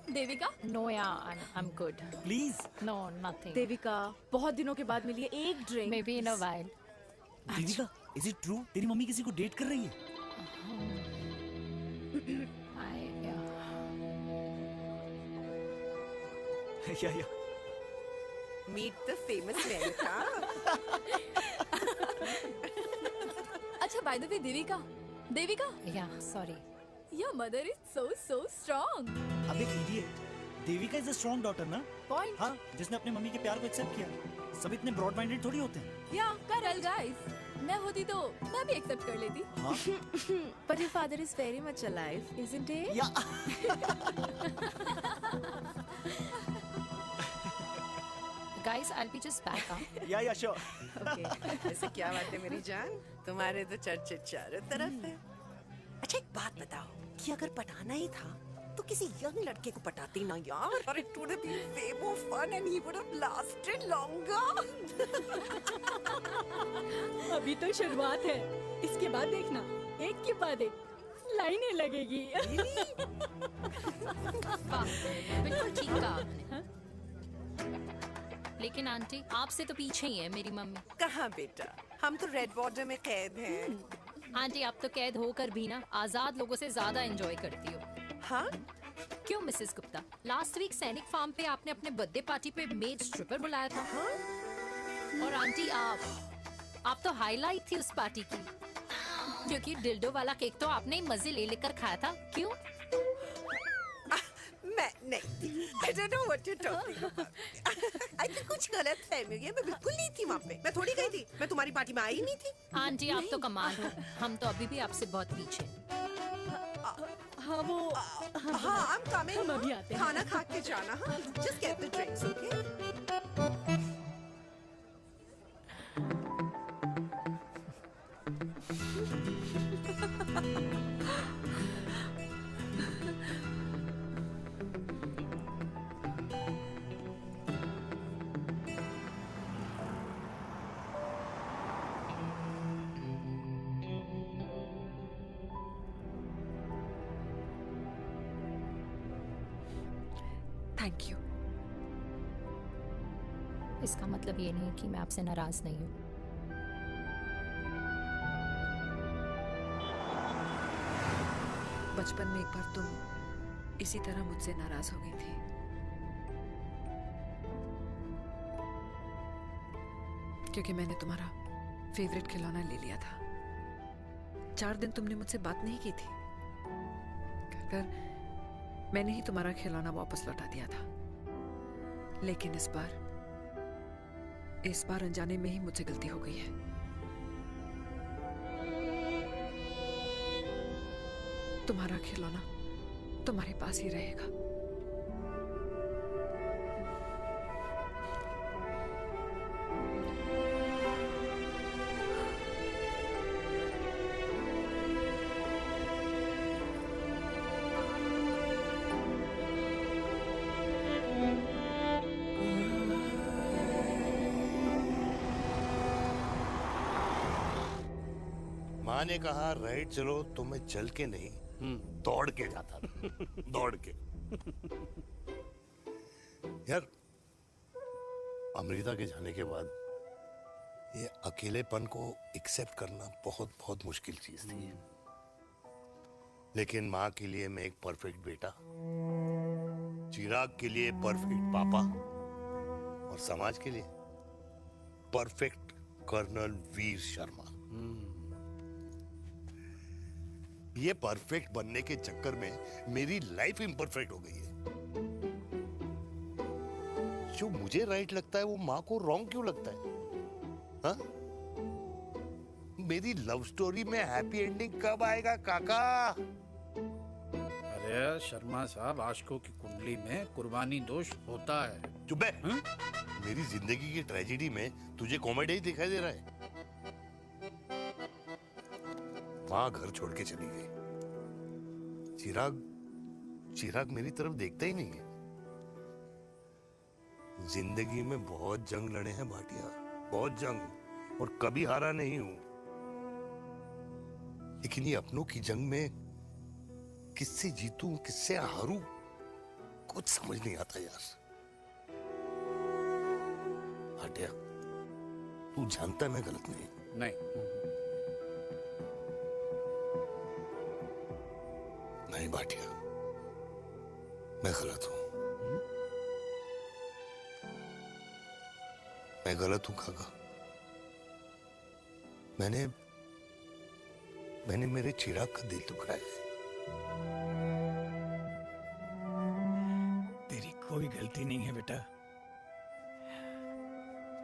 Devika? No, yeah, I'm good. Please. No, nothing. Devika, बहुत दिनों के बाद मिली है, एक drink. Maybe in a while. Devika, is it true? तेरी mummy किसी को date कर रही है? Yeah. Meet the famous America. अच्छा, by the way, Devika. Devika? Yeah, sorry. Your mother is so strong. अब एक idiot. Devika is a strong daughter ना? Point. हाँ, जिसने अपने मम्मी के प्यार को एक्सेप्ट किया। सब इतने ब्रॉड माइंडेड थोड़ी होते हैं। Yeah, well guys, मैं होती तो मैं भी एक्सेप्ट कर लेती। हाँ? But your father is very much alive, isn't he? Yeah. Guys, I'll be just back. Yeah, sure. Okay. ऐसे क्या बात है मेरी जान? तुम्हारे तो चर्चे चारों तरफ है। अच्छा एक बात बताओ कि अगर पटाना ही था तो किसी यंग लड़के को पटाती ना यार। और it would have been way more fun and he would have lasted longer. अभी तो शुरुआत है, इसके बाद देखना, एक के बाद एक लाइनें लगेगी। बिल्कुल ठीक कहा आपने। लेकिन आंटी, आपसे तो पीछे ही है मेरी मम्मी। कहाँ बेटा, हम तो रेड बॉर्डर में कैद हैं। आंटी, आप तो कैद होकर भी ना आजाद लोगों से ज्यादा एंजॉय करती हो। हाँ? क्यों मिसेस गुप्ता, लास्ट वीक सैनिक फार्म पे आपने अपने बर्थडे पार्टी पे मेड स्ट्रिपर बुलाया था। और आंटी, आप तो हाईलाइट थी उस पार्टी की। क्योंकि डिल्डो वाला केक तो आपने ही मजे ले लेकर खाया था, क्यों? मैं नहीं, I don't know what you're talking about. I think कुछ गलत फहमी है, मैं बिल्कुल नहीं थी वहाँ पे, मैं थोड़ी गई थी, मैं तुम्हारी पार्टी में आई ही नहीं थी। आंटी आप तो कमाल हो, हम तो अभी भी आपसे बहुत पीछे। हाँ वो हाँ I'm coming, हम अभी आते हैं। खाना खा के जाना, हाँ just get the drinks, okay? Thank you. इसका मतलब ये नहीं कि मैं आपसे नाराज नहीं हूँ। बचपन में एक बार तुम इसी तरह मुझसे नाराज हो गई थी। क्योंकि मैंने तुम्हारा फेवरेट खिलौना ले लिया था। 4 दिन तुमने मुझसे बात नहीं की थी। कर मैंने ही तुम्हारा खिलौना वापस लौटा दिया था। लेकिन इस बार अनजाने में ही मुझसे गलती हो गई है। तुम्हारा खिलौना तुम्हारे पास ही रहेगा। माँ ने कहा राइट चलो तो मैं चल के नहीं दौड़ के जाता था। दौड़ के। यार अमृता के जाने के बाद ये अकेलेपन को एक्सेप्ट करना बहुत बहुत मुश्किल चीज थी। लेकिन माँ के लिए मैं एक परफेक्ट बेटा, चिराग के लिए परफेक्ट पापा और समाज के लिए परफेक्ट कर्नल वीर शर्मा। ये परफेक्ट बनने के चक्कर में मेरी लाइफ इम्परफेक्ट हो गई है। जो मुझे राइट लगता है वो माँ को रॉन्ग क्यों लगता है? हाँ? मेरी लव स्टोरी में हैप्पी एंडिंग कब आएगा काका? अरे शर्मा साहब, आशिकों की कुंडली में कुर्बानी दोष होता है। चुप है। मेरी जिंदगी की ट्रेजेडी में तुझे कॉमेडी ही दिखाई दे रहा है। माँ घर छोड़ के चली गई। चिराग मेरी तरफ देखता ही नहीं है। जिंदगी में बहुत जंग लड़े हैं भाटिया, बहुत जंग, और कभी हारा नहीं हूं। लेकिन ये अपनों की जंग में किससे जीतूं किससे हारूं कुछ समझ नहीं आता यार। भाटिया तू जानता है मैं गलत नहीं। नहीं भाटिया, मैं गलत हूं। मैं गलत हूं काका। मैंने मेरे चिराग का दिल दुखाया है। तेरी कोई गलती नहीं है बेटा,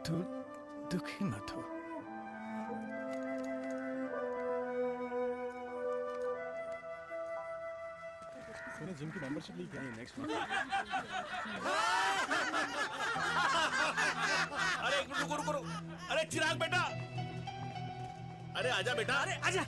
तू दुखी मत हो। मैंने जिम की मेंबरशिप ली क्या है नेक्स्ट मंथ? अरे एक मिनट रुको। अरे चिराग बेटा, अरे आजा बेटा, अरे आजा।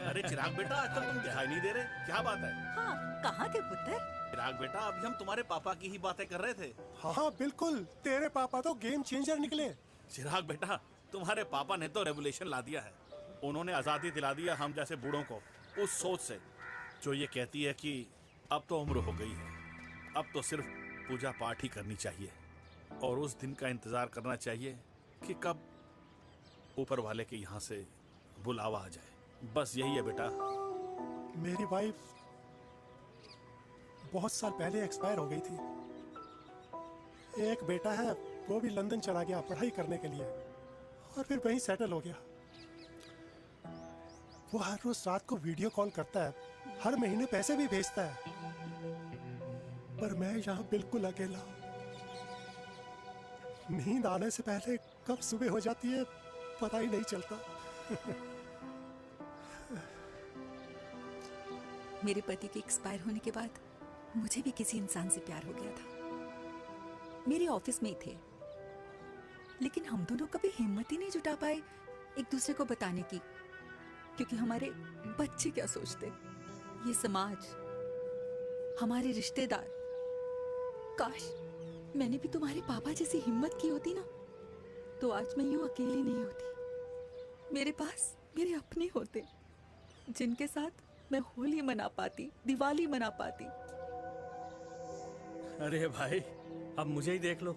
अरे चिराग बेटा, आजकल तुम दिखाई नहीं दे रहे, क्या बात है? हाँ, कहाँ थे पुत्र? चिराग बेटा, अभी हम तुम्हारे पापा की ही बातें कर रहे थे। हाँ बिल्कुल, तेरे पापा तो गेम चेंजर निकले। चिराग बेटा, तुम्हारे पापा ने तो रेवोल्यूशन ला दिया है। उन्होंने आजादी दिला दिया हम जैसे बूढ़ों को उस सोच से जो ये कहती है कि अब तो उम्र हो गई है, अब तो सिर्फ पूजा पाठ ही करनी चाहिए और उस दिन का इंतजार करना चाहिए कि कब ऊपर वाले के यहाँ से बुलावा आ जाए। बस यही है बेटा। मेरी वाइफ बहुत साल पहले एक्सपायर हो गई थी। एक बेटा है वो भी लंदन चला गया पढ़ाई करने के लिए और फिर वहीं सेटल हो गया। वो हर रोज रात को वीडियो कॉल करता है, हर महीने पैसे भी भेजता है, पर मैं यहाँ बिल्कुल अकेला हूँ। नींद आने से पहले कब सुबह हो जाती है पता ही नहीं चलता। मेरे पति के एक्सपायर होने के बाद मुझे भी किसी इंसान से प्यार हो गया था। मेरे ऑफिस में ही थे, लेकिन हम दोनों कभी हिम्मत ही नहीं जुटा पाए एक दूसरे को बताने की, क्योंकि हमारे बच्चे क्या सोचते, ये समाज, हमारे रिश्तेदार। काश मैंने भी तुम्हारे पापा जैसी हिम्मत की होती ना, तो आज मैं यूं अकेली नहीं होती। मेरे पास मेरे अपने होते, जिनके साथ मैं होली मना पाती, दिवाली मना पाती। अरे भाई, अब मुझे ही देख लो,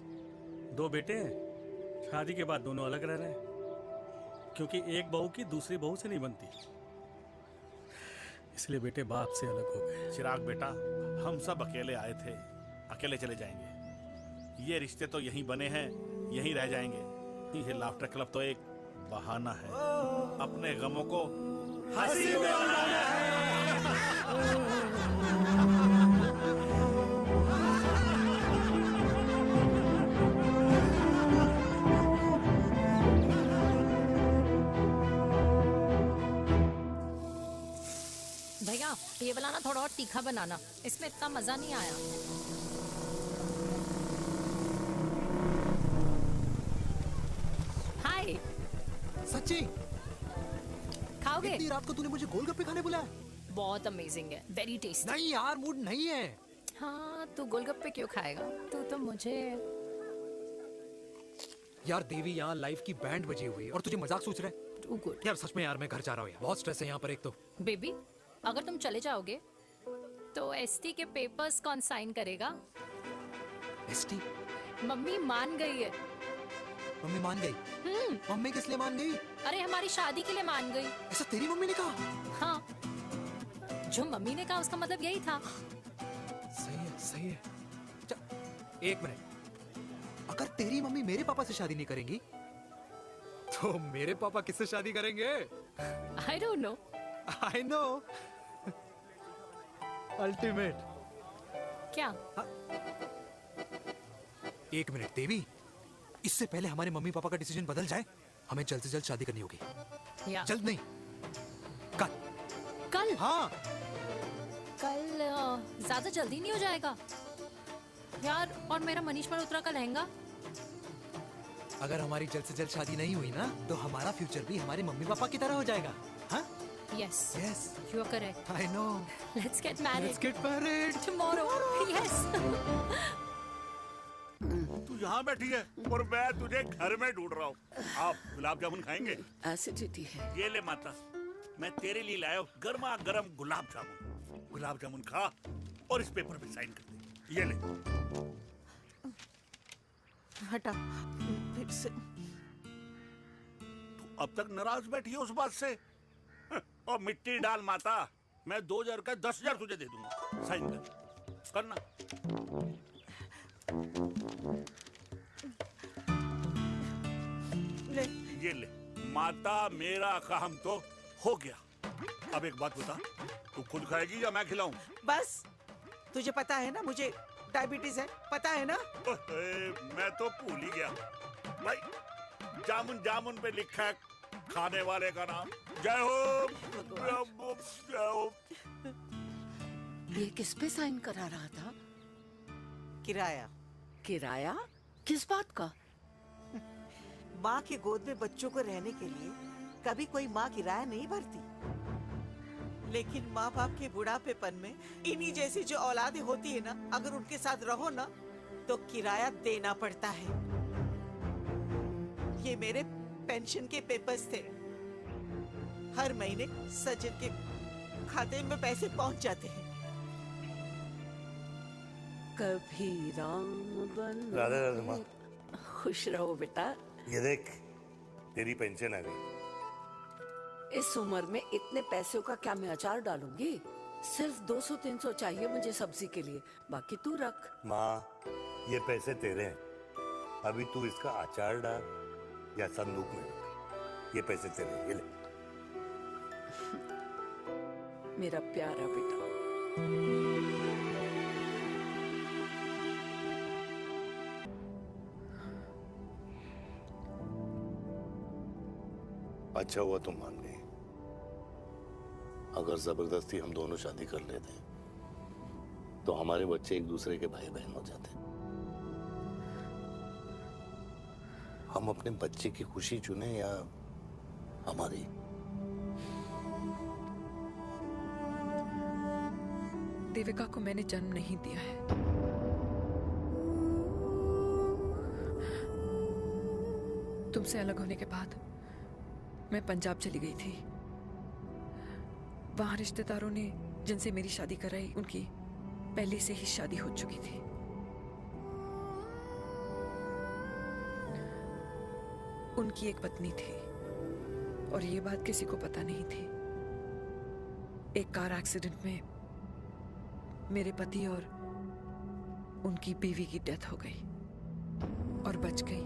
2 बेटे हैं, शादी के बाद दोनों अलग रह रहे हैं, क्योंकि एक बहू की दूसरी बहू से नहीं बनती, इसलिए बेटे बाप से अलग हो गए। चिराग बेटा, हम सब अकेले आए थे, अकेले चले जाएंगे। ये रिश्ते तो यहीं बने हैं, यहीं रह जाएंगे। ये लाफ्टर क्लब तो एक बहाना है, अपने गमों को हंसी में बनाना है। भैया ये वाला ना थोड़ा और तीखा बनाना, इसमें इतना मजा नहीं आया। हाय। सच्ची? खाओगे? इतनी रात को तूने मुझे गोलगप्पे खाने बुलाया? बहुत अमेजिंग है, वेरी टेस्टी। नहीं यार, मूड नहीं है। हाँ, तू गोलगप्पे क्यों खाएगा? तू तो मुझे। यार देवी, यहाँ लाइफ की बैंड बजी हुई है और तुझे मजाक सोच रहा है? यार सच में यार, मैं घर जा रहा हूँ यार, बहुत स्ट्रेस है यहाँ पर एक तो। बेबी, अगर तुम चले जाओगे तो एसटी के पेपर्स कौन साइन करेगा? एसटी? मम्मी मान गई है। मम्मी मान गई? मम्मी किस लिए मान गई? अरे हमारी शादी के लिए मान गई। ऐसा तेरी मम्मी ने कहा? हाँ, जो मम्मी ने कहा उसका मतलब यही था। सही है, सही है। एक मिनट, अगर तेरी मम्मी मेरे पापा से शादी नहीं करेंगी तो मेरे पापा किससे शादी करेंगे? I don't know. I know. Ultimate. क्या? एक मिनट देवी, इससे पहले हमारे मम्मी पापा का डिसीजन बदल जाए, हमें जल्द से जल्द शादी करनी होगी। जल्द नहीं, कल। कल? हाँ। कल ज्यादा जल्दी नहीं हो जाएगा यार? और मेरा मनीष मल्होत्रा का लहंगा? अगर हमारी जल्द से जल्द शादी नहीं हुई ना, तो हमारा फ्यूचर भी हमारे मम्मी पापा की तरह हो जाएगा। हाँ? Yes. Yes. You are correct. I know. Let's get married. Let's get married. Tomorrow. Yes. तू यहाँ बैठी है और मैं तुझे घर में ढूंढ रहा हूँ। आप गुलाब जामुन खाएंगे? एसिडिटी है। ये ले माता, मैं तेरे लिए लाया हूँ गर्मा गर्म गुलाब जामुन। गुलाब जामुन खा और इस पेपर पे साइन कर दे। ये ले। हटा फिर से। तू अब तक नाराज बैठी है उस बात से? और मिट्टी डाल माता, मैं 2000 का 10,000 तुझे दे दूंगा। साइन कर, करना। ले। ये ले माता, मेरा काम तो हो गया। अब एक बात बता, तू खुद खाएगी या मैं खिलाऊं? बस, तुझे पता है ना मुझे डायबिटीज है, पता है ना? मैं तो भूल ही गया भाई, जामुन जामुन पे लिखा है खाने वाले का नाम। जय हो, जय हो। ये किस पे साइन करा रहा था? किराया। किराया? किस बात का? माँ के गोद में बच्चों को रहने के लिए कभी कोई माँ किराया नहीं भरती, लेकिन माँ बाप के बुढ़ापेपन में इन्हीं जैसी जो औलादें होती है ना, अगर उनके साथ रहो ना तो किराया देना पड़ता है। ये मेरे पेंशन के पेपर्स थे, हर महीने सचिन के खाते में पैसे पहुंच जाते हैं। कभी राम बन। राधे राधे माँ। खुश रहो बेटा। ये देख, तेरी पेंशन आ गई। इस उम्र में इतने पैसों का क्या मैं अचार डालूंगी? सिर्फ 200-300 चाहिए मुझे सब्जी के लिए, बाकी तू रख। माँ, ये पैसे तेरे हैं, अभी तू इसका अचार डाल या संदूक में रख। ये पैसे तेरे, ये ले। मेरा प्यारा बेटा। अच्छा हुआ तुम मान गई। अगर जबरदस्ती हम दोनों शादी कर लेते तो हमारे बच्चे एक दूसरे के भाई बहन हो जाते। हम अपने बच्चे की खुशी चुने या हमारी? देविका को मैंने जन्म नहीं दिया है। तुमसे अलग होने के बाद मैं पंजाब चली गई थी। वहां रिश्तेदारों ने जिनसे मेरी शादी कराई उनकी पहले से ही शादी हो चुकी थी। उनकी एक पत्नी थी और ये बात किसी को पता नहीं थी। एक कार एक्सीडेंट में मेरे पति और उनकी बीवी की डेथ हो गई और बच गई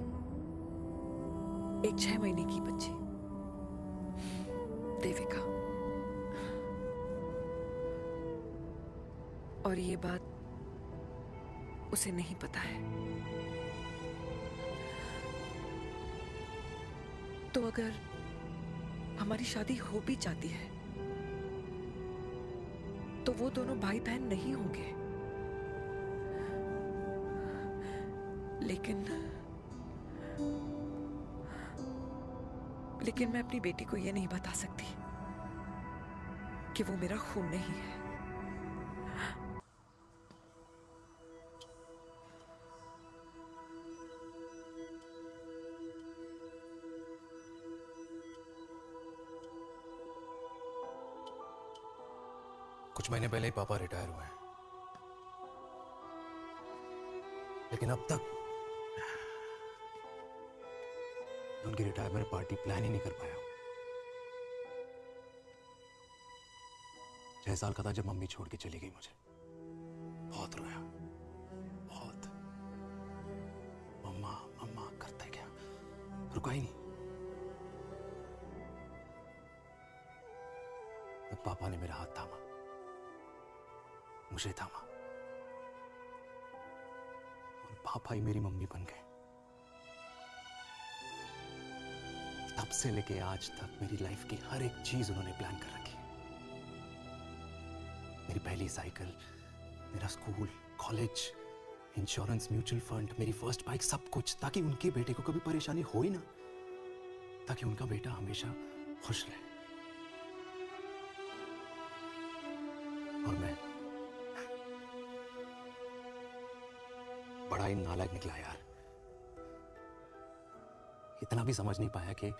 एक 6 महीने की बच्ची देविका। और ये बात उसे नहीं पता है। तो अगर हमारी शादी हो भी जाती है तो वो दोनों भाई बहन नहीं होंगे। लेकिन मैं अपनी बेटी को ये नहीं बता सकती कि वो मेरा खून नहीं है। कुछ महीने पहले ही पापा रिटायर हुए हैं, लेकिन अब तक उनकी रिटायरमेंट पार्टी प्लान ही नहीं कर पाया। 6 साल का था जब मम्मी छोड़ के चली गई मुझे। बहुत रोया, बहुत। मम्मा मम्मा करते क्या, रुका ही नहीं। तब पापा ने मेरा हाथ थामा, मुझे थामा, और पापा ही मेरी मम्मी बन गए। तब से लेके आज तक मेरी लाइफ की हर एक चीज उन्होंने प्लान कर रखी। मेरी पहली साइकिल, मेरा school, college, insurance, mutual fund, मेरी फर्स्ट बाइक, सब कुछ, ताकि उनके बेटे को कभी परेशानी हो ही ना, ताकि उनका बेटा हमेशा खुश रहे। और मैं बड़ा ही नालायक निकला यार। इतना भी समझ नहीं पाया कि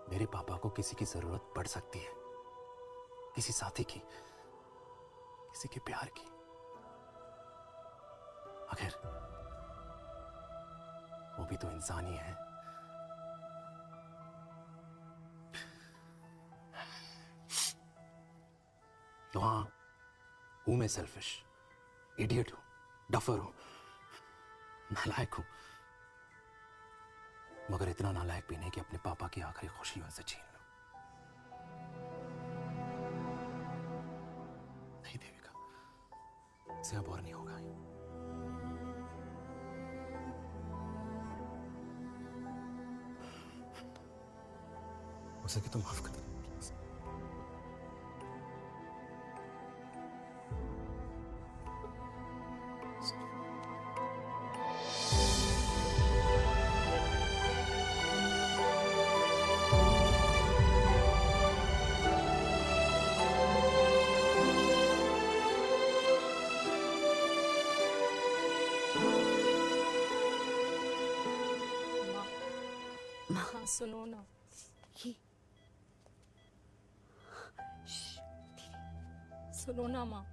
मेरे पापा को किसी की जरूरत पड़ सकती है, किसी साथी की, किसी के प्यार की। आखिर वो भी तो इंसान ही है। तो हाँ, हूं मैं सेल्फिश, इडियट हूं, डफर हूं, नालायक हूं, मगर इतना नालायक भी नहीं कि अपने पापा की आखिरी खुशी उनसे छीन लूं। नहीं देविका, इससे अब और नहीं होगा। हो सके तो माफ कर दो। हाँ सुनो ना, सुनो ना माँ।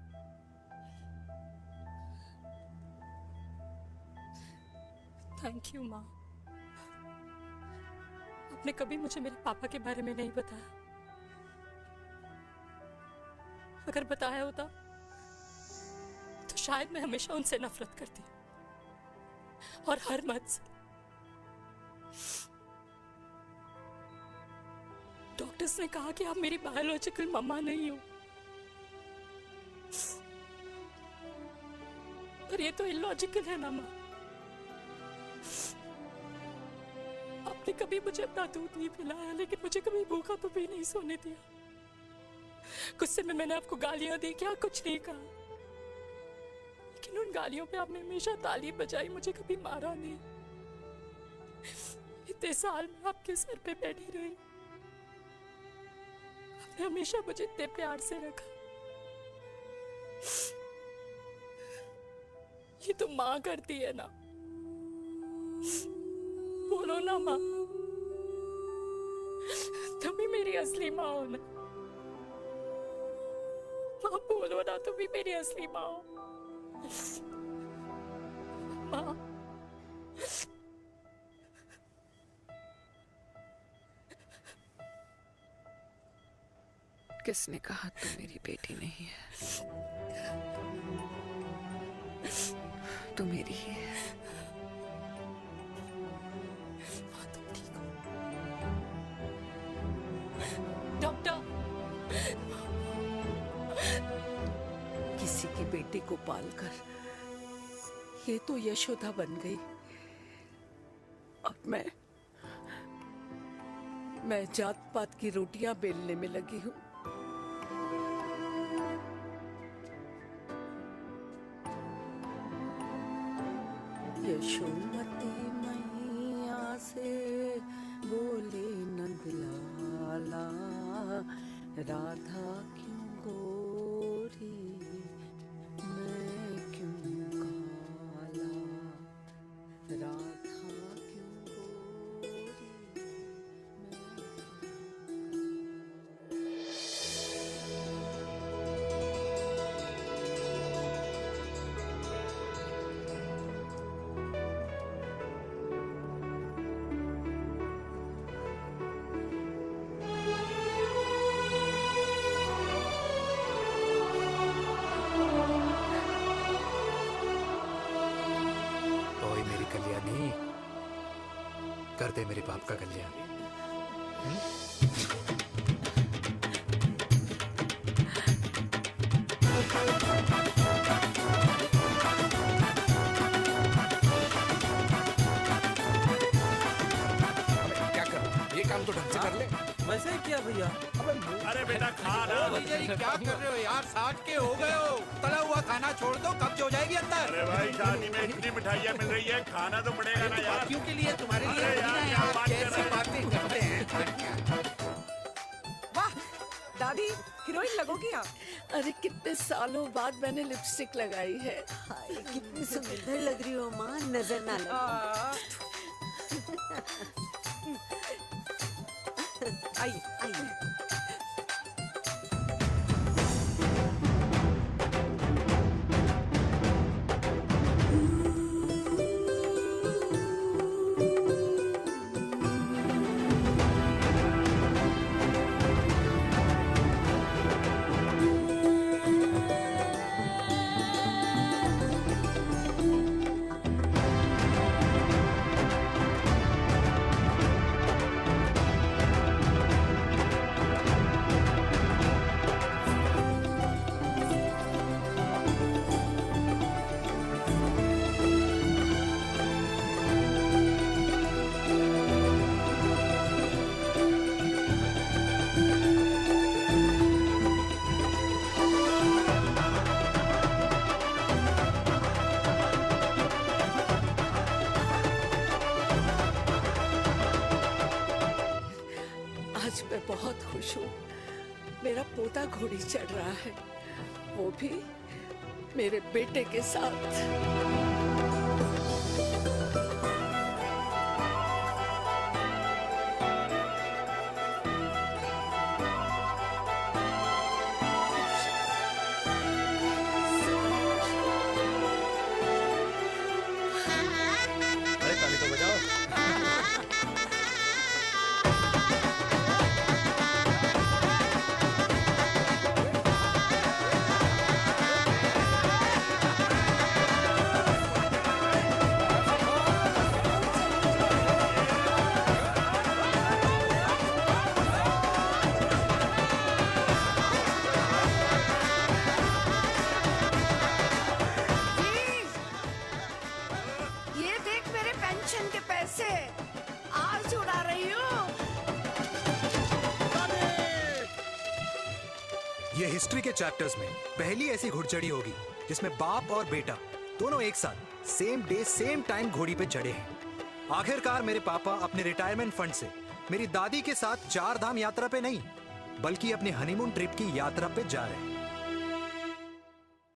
थैंक यू माँ, आपने कभी मुझे मेरे पापा के बारे में नहीं बताया। अगर बताया होता तो शायद मैं हमेशा उनसे नफरत करती और हर मर्द से डॉक्टर्स ने कहा कि आप मेरी बायोलॉजिकल मम्मा नहीं हो। पर ये तो इलॉजिकल है ना माँ। आपने कभी मुझे अपना दूध नहीं पिलाया, लेकिन मुझे कभी भूखा तो भी नहीं सोने दिया। गुस्से में मैंने आपको गालियां दी, क्या कुछ नहीं कहा, लेकिन उन गालियों पे आपने हमेशा ताली बजाई, मुझे कभी मारा नहीं। इतने साल में आपके सर पे बैठी रही, आपने हमेशा मुझे इतने प्यार से रखा। ये तो माँ करती है ना, बोलो ना माँ, तुम ही मेरी असली माँ हो ना। माँ बोलो ना, तुम ही मेरी असली माँ हो। माँ किसने कहा तू मेरी बेटी नहीं है? तू मेरी ही है। डॉक्टर, किसी की बेटी को पालकर ये तो यशोदा बन गई, और मैं जात पात की रोटियां बेलने में लगी हूँ। यशोमती मैया से बोले नंदलाला, राधा क्यों गोरी मैं क्यों काला, राधा क्यों गोरी। ओए मेरी कल्याणी, कर दे मेरे बाप का कल्याण। क्या कर, ये काम तो ढंग से कर ले। वैसे ही किया भैया। अरे बेटा खा ना। क्या कर रहे हो यार, 60 के हो गए हो, तला हुआ खाना छोड़ दो, कब्ज हो जाएगी अंदर। अरे भाई शादी में इतनी मिठाइयाँ मिल रही है, खाना तो पड़ेगा ना यार। क्यों के लिए तुम्हारे लिए अरे यार, क्या बात कर कैसी रहे हैं? बातें करते हैं। वाह दादी, हीरोइन लगोगी आप। अरे कितने सालों बाद मैंने लिपस्टिक लगाई है। हाय कितनी सुंदर लग रही हो माँ, नजर ना लगे। आइए आइए। आज मैं बहुत खुश हूँ। मेरा पोता घोड़ी चढ़ रहा है, वो भी मेरे बेटे के साथ। अरे ताली तो बजाओ। हिस्ट्री के चैप्टर्स में पहली ऐसी घुड़चढ़ी होगी जिसमें बाप और बेटा दोनों एक साथ सेम डे सेम टाइम घोड़ी पे चढ़े हैं। आखिरकार मेरे पापा अपने रिटायरमेंट फंड से मेरी दादी के साथ 4 धाम यात्रा पे नहीं बल्कि अपनी हनीमून ट्रिप की यात्रा पे जा रहे हैं।